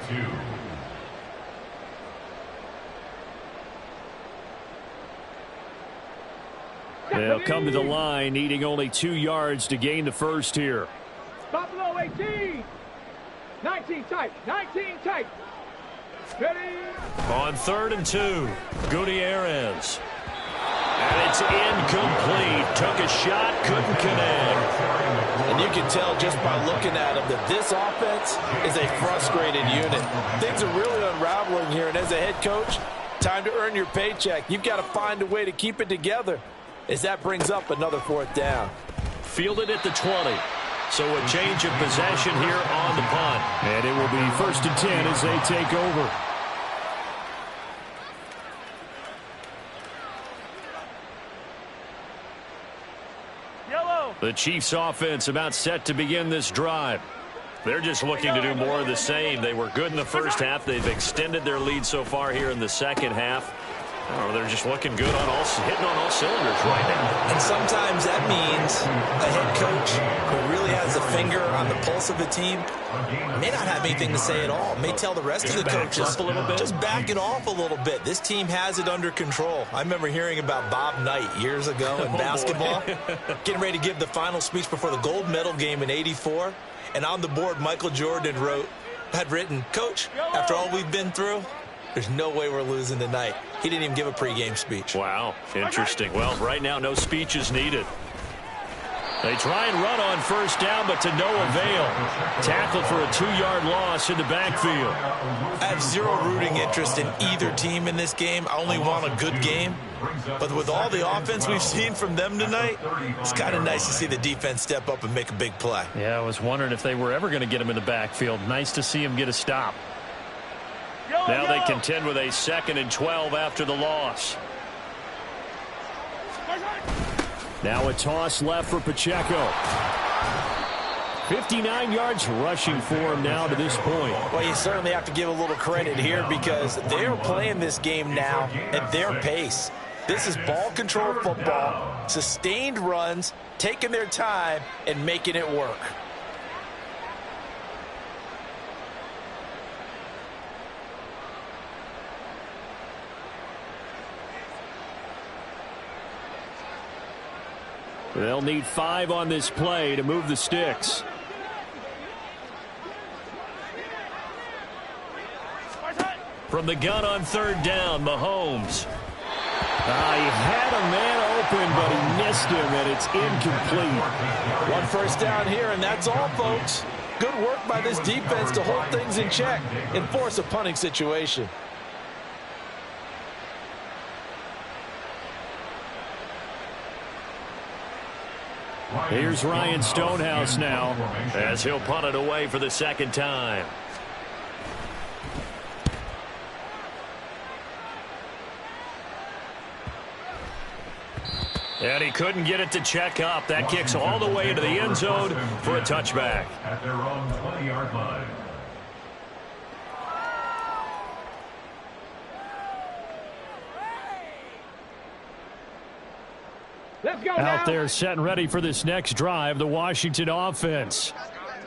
2. They'll come to the line, needing only 2 yards to gain the first here. Buffalo 18. 19 tight. 19 tight. Ready. On 3rd and 2, Gutierrez. And it's incomplete. Took a shot, couldn't connect. And you can tell just by looking at him that this offense is a frustrated unit. Things are really unraveling here, and as a head coach, time to earn your paycheck. You've got to find a way to keep it together as that brings up another 4th down. Fielded at the 20. So a change of possession here on the punt. And it will be 1st and 10 as they take over. The Chiefs offense about set to begin this drive. They're just looking to do more of the same. They were good in the first half. They've extended their lead so far here in the second half. Oh, they're just looking good on hitting on all cylinders right now. And sometimes that means a head coach who really has a finger on the pulse of the team may not have anything to say at all. May tell the rest of the coaches, just back it off a little bit. This team has it under control. I remember hearing about Bob Knight years ago in basketball, getting ready to give the final speech before the gold medal game in '84. And on the board, Michael Jordan had written, "Coach, after all we've been through, there's no way we're losing tonight." He didn't even give a pregame speech. Wow, interesting. Well, right now, no speech is needed. They try and run on 1st down, but to no avail. Tackled for a 2-yard loss in the backfield. I have zero rooting interest in either team in this game. I only want a good game. But with all the offense we've seen from them tonight, it's kind of nice to see the defense step up and make a big play. Yeah, I was wondering if they were ever going to get him in the backfield. Nice to see him get a stop. Now they contend with a 2nd and 12 after the loss. Now a toss left for Pacheco. 59 yards rushing for him now to this point. Well, you certainly have to give a little credit here because they are playing this game now at their pace. This is ball control football, sustained runs, taking their time, and making it work. They'll need 5 on this play to move the sticks. From the gun on third down, Mahomes. He had a man open, but he missed him, and it's incomplete. 1 first down here, and that's all, folks. Good work by this defense to hold things in check and force a punting situation. Here's Ryan Stonehouse now, as he'll punt it away for the second time. And he couldn't get it to check up. That kicks all the way into the end zone for a touchback. At their own 20-yard line. Let's go out now. there set and ready for this next drive, the Washington offense.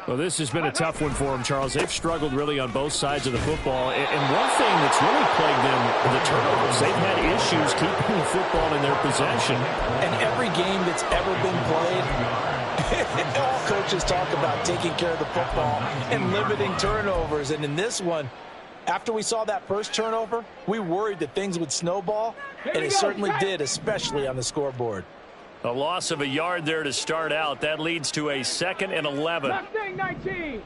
Well, this has been a tough one for them, Charles. They've struggled really on both sides of the football. And one thing that's really plagued them, the turnovers. They've had issues keeping the football in their possession. And every game that's ever been played, all coaches talk about taking care of the football and limiting turnovers. And in this one, after we saw that first turnover, we worried that things would snowball, and it certainly did, especially on the scoreboard. A loss of a yard there to start out. That leads to a 2nd and 11. Mustang 19.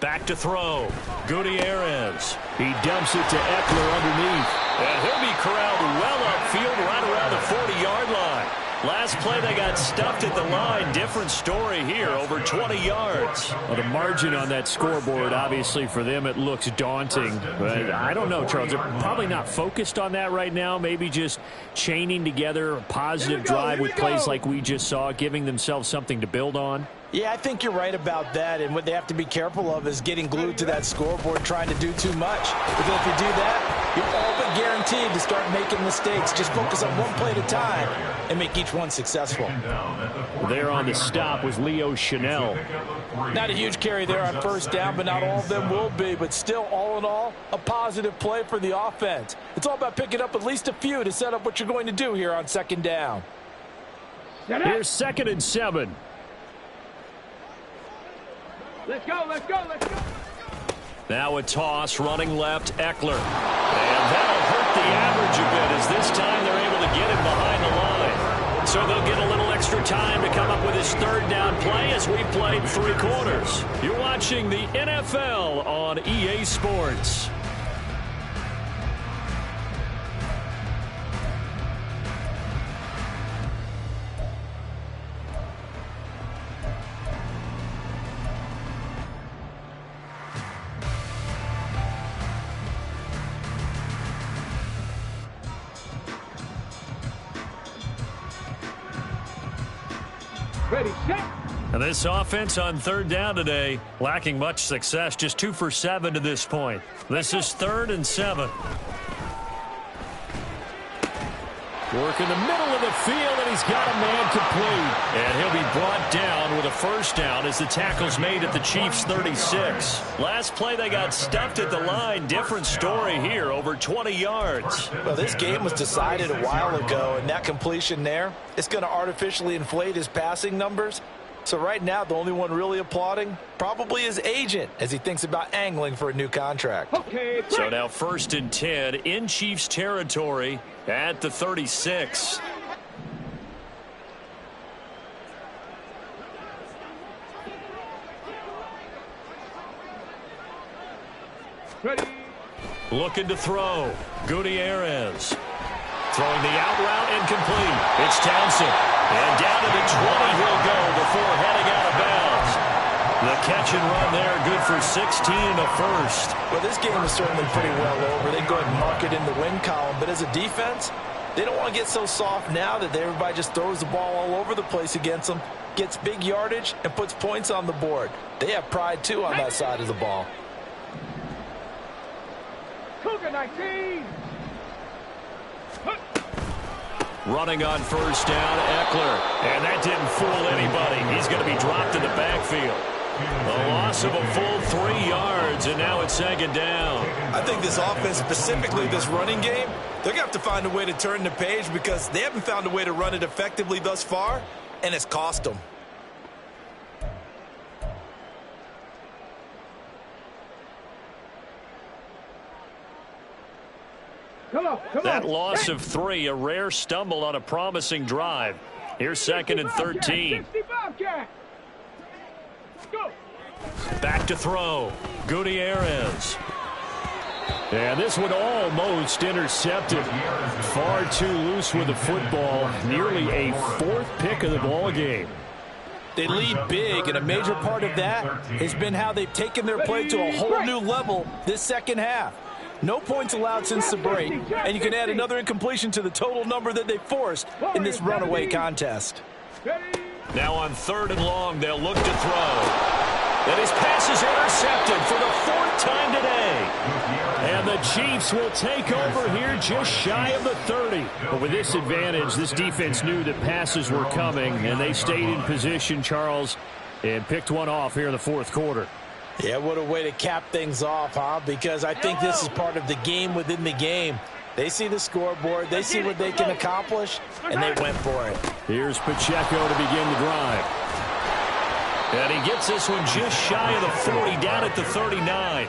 Back to throw. Gutierrez. He dumps it to Eckler underneath. And he'll be corralled well upfield right around the 40-yard line. Last play, they got stuffed at the line. Different story here, over 20 yards. Well, the margin on that scoreboard, obviously, for them, it looks daunting. But I don't know, Charles. They're probably not focused on that right now. Maybe just chaining together a positive drive with plays like we just saw, giving themselves something to build on. Yeah, I think you're right about that, and what they have to be careful of is getting glued to that scoreboard trying to do too much. Because if you do that, you're all but guaranteed to start making mistakes. Just focus on one play at a time and make each one successful. There on the stop was Leo Chanel. Not a huge carry there on first down, but not all of them will be. But still, all in all, a positive play for the offense. It's all about picking up at least a few to set up what you're going to do here on second down. Here's 2nd and 7. Let's go, let's go, let's go. Now a toss, running left, Eckler. And that'll hurt the average a bit as this time they're able to get him behind the line. So they'll get a little extra time to come up with his third down play as we played 3 quarters. You're watching the NFL on EA Sports. Ready, set. And this offense on third down today, lacking much success, just 2 for 7 to this point. This is 3rd and 7. Work in the middle of the field, and he's got a man complete. And he'll be brought down with a first down as the tackle's made at the Chiefs' 36. Last play, they got stuffed at the line. Different story here, over 20 yards. Well, this game was decided a while ago, and that completion there, it's going to artificially inflate his passing numbers. So right now, the only one really applauding probably his agent as he thinks about angling for a new contract. Okay, So now 1st and 10 in Chiefs territory at the 36. ready. Looking to throw. Gutierrez. Throwing the out route incomplete. It's Townsend. And down to the 20 he'll go before heading out of bounds. The catch and run there, good for 16 and a first. Well, this game is certainly pretty well over. They go ahead and mark it in the win column. But as a defense, They don't want to get so soft now that everybody just throws the ball all over the place against them, gets big yardage, and puts points on the board. They have pride, too, on that side of the ball. Cougar 19. Running on first down, Eckler. And that didn't fool anybody. He's going to be dropped in the backfield. A loss of a full 3 yards, and now it's second down. I think this offense, specifically this running game, they're going to have to find a way to turn the page because they haven't found a way to run it effectively thus far, and it's cost them. That loss of 3, a rare stumble on a promising drive. Here's second and 13. Back to throw. Gutierrez. And this one almost intercepted. Far too loose with the football. Nearly a 4th pick of the ball game. They lead big, and a major part of that has been how they've taken their play to a whole new level this second half. No points allowed since the break, and you can add another incompletion to the total number that they forced in this runaway contest. Now on 3rd and long, they'll look to throw. And his pass is intercepted for the 4th time today. And the Chiefs will take over here just shy of the 30. But with this advantage, this defense knew that passes were coming, and they stayed in position, Charles, and picked one off here in the 4th quarter. Yeah, what a way to cap things off, huh? Because I think this is part of the game within the game. They see the scoreboard, they see what they can accomplish, and they went for it. Here's Pacheco to begin the drive. And he gets this one just shy of the 40, down at the 39.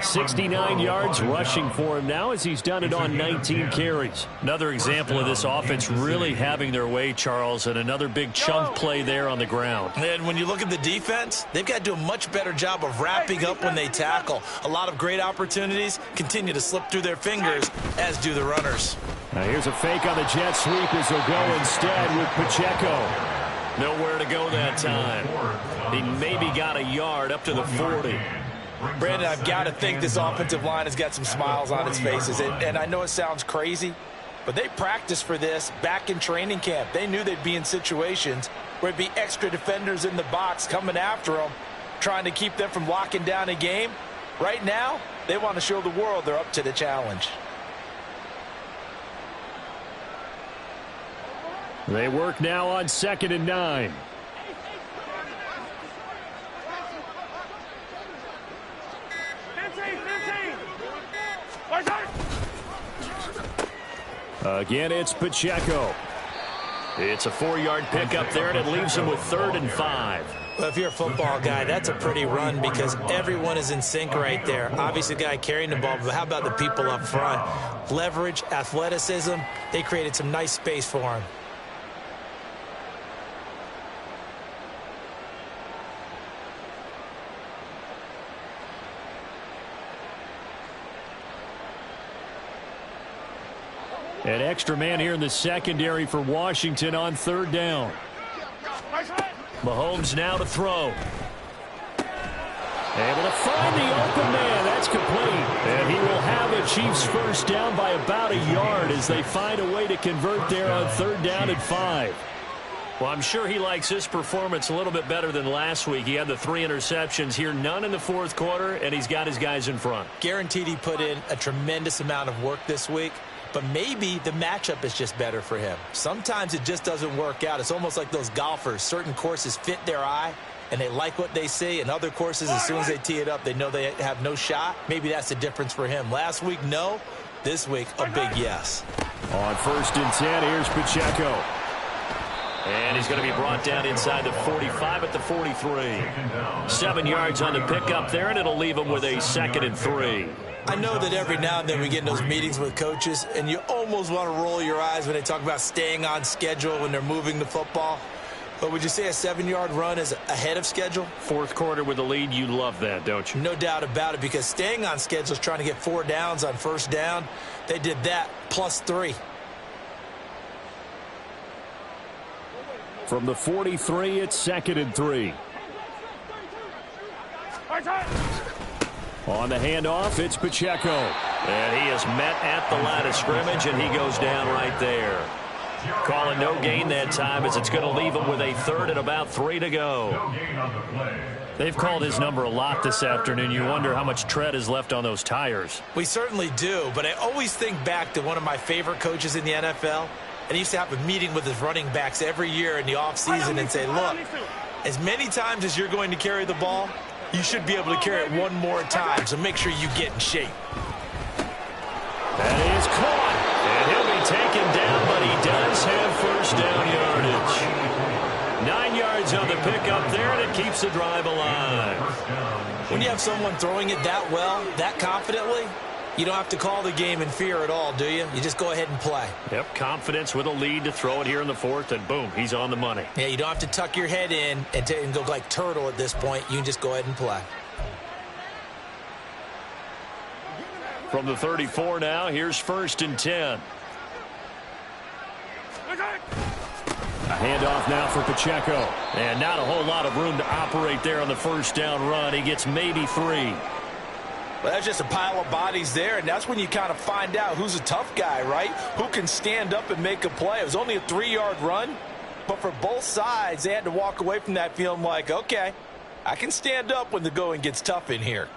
69 yards rushing for him now as he's done it on 19 carries. Another example of this offense really having their way, Charles, and another big chunk play there on the ground. And when you look at the defense, they've got to do a much better job of wrapping up when they tackle. A lot of great opportunities continue to slip through their fingers, as do the runners. Now here's a fake on the jet sweep as they'll go instead with Pacheco. Nowhere to go that time. He maybe got a yard up to the 40. Brandon, I've got to think this offensive line has got some smiles on its faces. And I know it sounds crazy, but they practiced for this back in training camp. They knew they'd be in situations where there'd be extra defenders in the box coming after them, trying to keep them from locking down a game. Right now, they want to show the world they're up to the challenge. They work now on 2nd and 9. Again, it's Pacheco. It's a 4-yard pickup there, and it leaves him with 3rd and 5. Well, if you're a football guy, that's a pretty run because everyone is in sync right there. Obviously, the guy carrying the ball, but how about the people up front? Leverage, athleticism, they created some nice space for him. An extra man here in the secondary for Washington on 3rd down. Mahomes now to throw. Able to find the open man. That's complete. And he will have the Chiefs first down by about a yard as they find a way to convert there on 3rd down and 5. Well, I'm sure he likes his performance a little bit better than last week. He had the 3 interceptions here, none in the 4th quarter, and he's got his guys in front. Guaranteed he put in a tremendous amount of work this week. But maybe the matchup is just better for him. Sometimes it just doesn't work out. It's almost like those golfers. Certain courses fit their eye, and they like what they see. And other courses, as soon as they tee it up, they know they have no shot. Maybe that's the difference for him. Last week, no. This week, a big yes. On 1st and 10, here's Pacheco. And he's going to be brought down inside the 45 at the 43. 7 yards on the pickup there, and it'll leave him with a 2nd and 3. I know that every now and then we get in those meetings with coaches, and you almost want to roll your eyes when they talk about staying on schedule when they're moving the football. But would you say a 7-yard run is ahead of schedule? 4th quarter with the lead, you love that, don't you? No doubt about it, because staying on schedule is trying to get 4 downs on 1st down. They did that plus 3. From the 43, it's 2nd and 3. On the handoff, it's Pacheco. And he is met at the line of scrimmage, and he goes down right there. Calling no gain that time as it's going to leave him with a third and about 3 to go. They've called his number a lot this afternoon. You wonder how much tread is left on those tires. We certainly do, but I always think back to one of my favorite coaches in the NFL, and he used to have a meeting with his running backs every year in the offseason and say, look, as many times as you're going to carry the ball, you should be able to carry it one more time, so make sure you get in shape. That is caught, and he'll be taken down, but he does have first down yardage. 9 yards on the pickup there, and it keeps the drive alive. When you have someone throwing it that well, that confidently, you don't have to call the game in fear at all, do you? You just go ahead and play. Yep, confidence with a lead to throw it here in the fourth, and boom, he's on the money. Yeah, you don't have to tuck your head in and go like turtle at this point. You can just go ahead and play. From the 34 now, here's 1st and 10. A handoff now for Pacheco. And not a whole lot of room to operate there on the first down run. He gets maybe 3. Well, that's just a pile of bodies there, and that's when you kind of find out who's a tough guy, right? Who can stand up and make a play. It was only a 3-yard run, but for both sides, they had to walk away from that feeling like, okay, I can stand up when the going gets tough in here.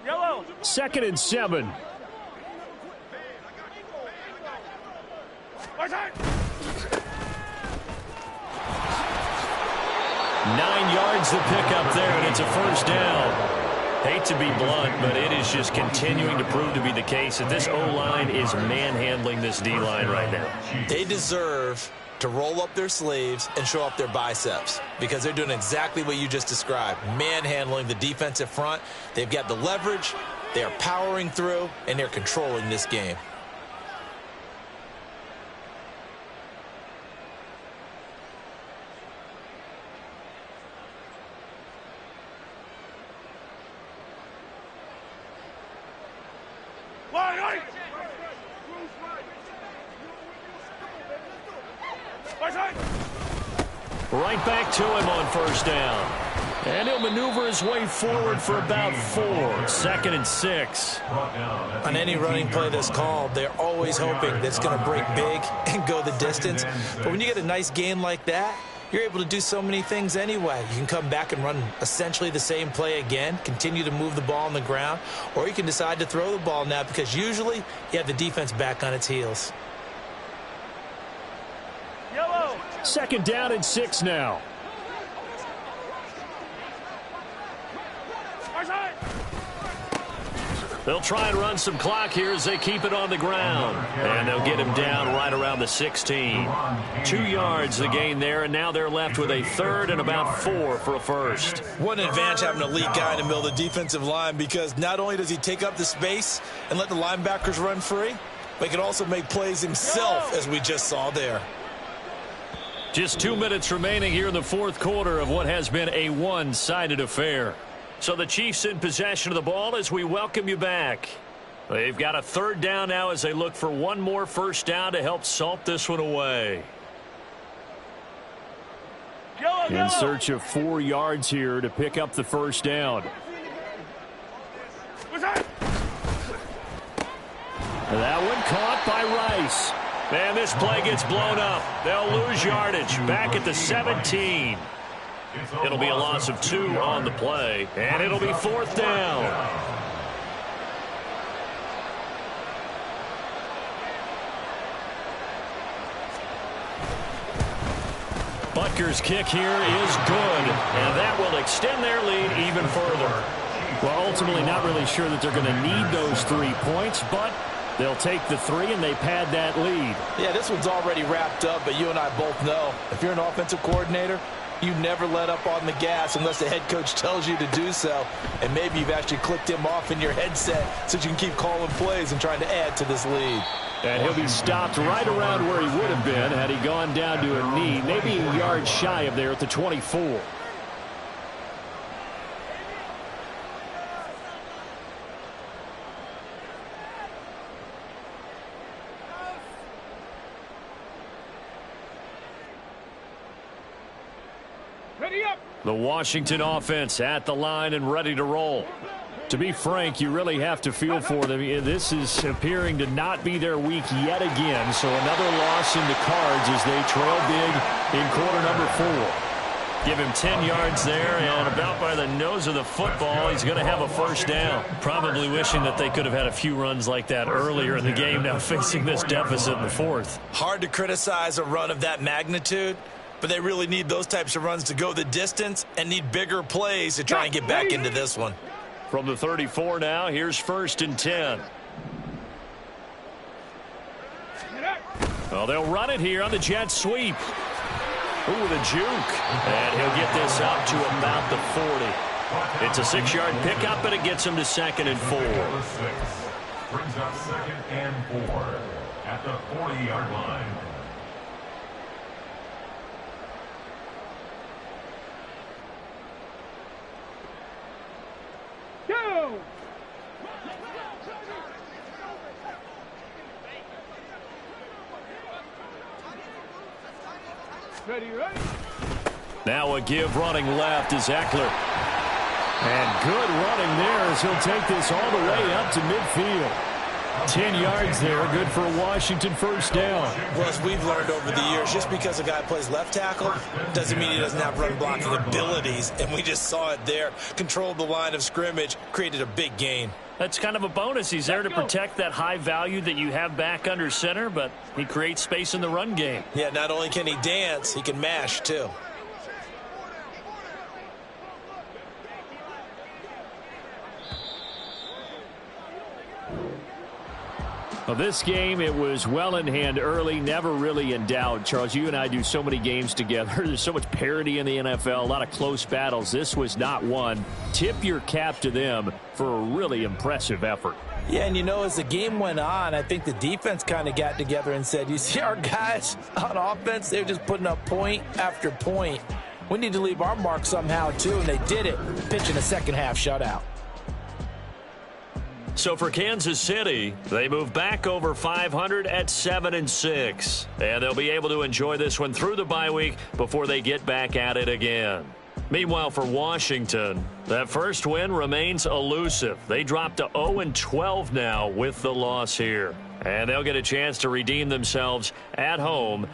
Yellow. 2nd and 7. Nine yards the pickup there, and it's a first down. Hate to be blunt, but it is just continuing to prove to be the case that this O-line is manhandling this D-line right now. They deserve to roll up their sleeves and show up their biceps because they're doing exactly what you just described, manhandling the defensive front. They've got the leverage, they're powering through, and they're controlling this game. Right back to him on first down. And he'll maneuver his way forward for about 4. 2nd and 6. On any running play that's called, they're always hoping that it's going to break big and go the distance. But when you get a nice game like that, you're able to do so many things anyway. You can come back and run essentially the same play again, continue to move the ball on the ground, or you can decide to throw the ball now because usually you have the defense back on its heels. 2nd down and 6 now. They'll try and run some clock here as they keep it on the ground. And they'll get him down right around the 16. 2 yards the gain there, and now they're left with a third and about 4 for a first. What an advantage having an elite guy in the middle of the defensive line because not only does he take up the space and let the linebackers run free, but he can also make plays himself, as we just saw there. Just 2 minutes remaining here in the fourth quarter of what has been a one-sided affair. So the Chiefs in possession of the ball as we welcome you back. They've got a third down now as they look for one more first down to help salt this one away. In search of 4 yards here to pick up the first down. That one caught by Rice. And this play gets blown up. They'll lose yardage back at the 17. It'll be a loss of 2 on the play, and it'll be 4th down. Butker's kick here is good, and that will extend their lead even further. Well, ultimately not really sure that they're going to need those 3 points, but they'll take the 3 and they pad that lead. Yeah, this one's already wrapped up, but you and I both know if you're an offensive coordinator, you never let up on the gas unless the head coach tells you to do so. And maybe you've actually clicked him off in your headset so you can keep calling plays and trying to add to this lead. And he'll be stopped right around where he would have been had he gone down to a knee, maybe a yard shy of there at the 24. Ready up. The Washington offense at the line and ready to roll. To be frank, you really have to feel for them. This is appearing to not be their week yet again. So another loss in the cards as they trail big in quarter number 4. Give him 10 yards there, and about by the nose of the football, he's going to have a first down. Probably wishing that they could have had a few runs like that earlier in the game, now facing this deficit in the 4th. Hard to criticize a run of that magnitude, but they really need those types of runs to go the distance and need bigger plays to try and get back into this one. From the 34 now, here's 1st and 10. Well, they'll run it here on the jet sweep. Ooh, the juke. And he'll get this up to about the 40. It's a 6-yard pickup, but it gets him to 2nd and 4. Brings up 2nd and 4 at the 40-yard line. Go. Ready. Now a give running left is Eckler. And good running there as he'll take this all the way up to midfield. 10 yards there, good for a Washington first down. Well, as we've learned over the years, just because a guy plays left tackle doesn't mean he doesn't have run blocking abilities. And we just saw it there. Controlled the line of scrimmage, created a big gain. That's kind of a bonus. He's there to protect that high value that you have back under center, but he creates space in the run game. Yeah, not only can he dance, he can mash too. Well, this game, it was well in hand early, never really in doubt. Charles, you and I do so many games together. There's so much parity in the NFL, a lot of close battles. This was not one. Tip your cap to them for a really impressive effort. Yeah, and as the game went on, I think the defense kind of got together and said, you see our guys on offense, they're just putting up point after point. We need to leave our mark somehow, too, and they did it, pitching a second-half shutout. So for Kansas City, they move back over 500 at 7-6. And they'll be able to enjoy this one through the bye week before they get back at it again. Meanwhile, for Washington, that first win remains elusive. They dropped to 0-12 now with the loss here. And they'll get a chance to redeem themselves at home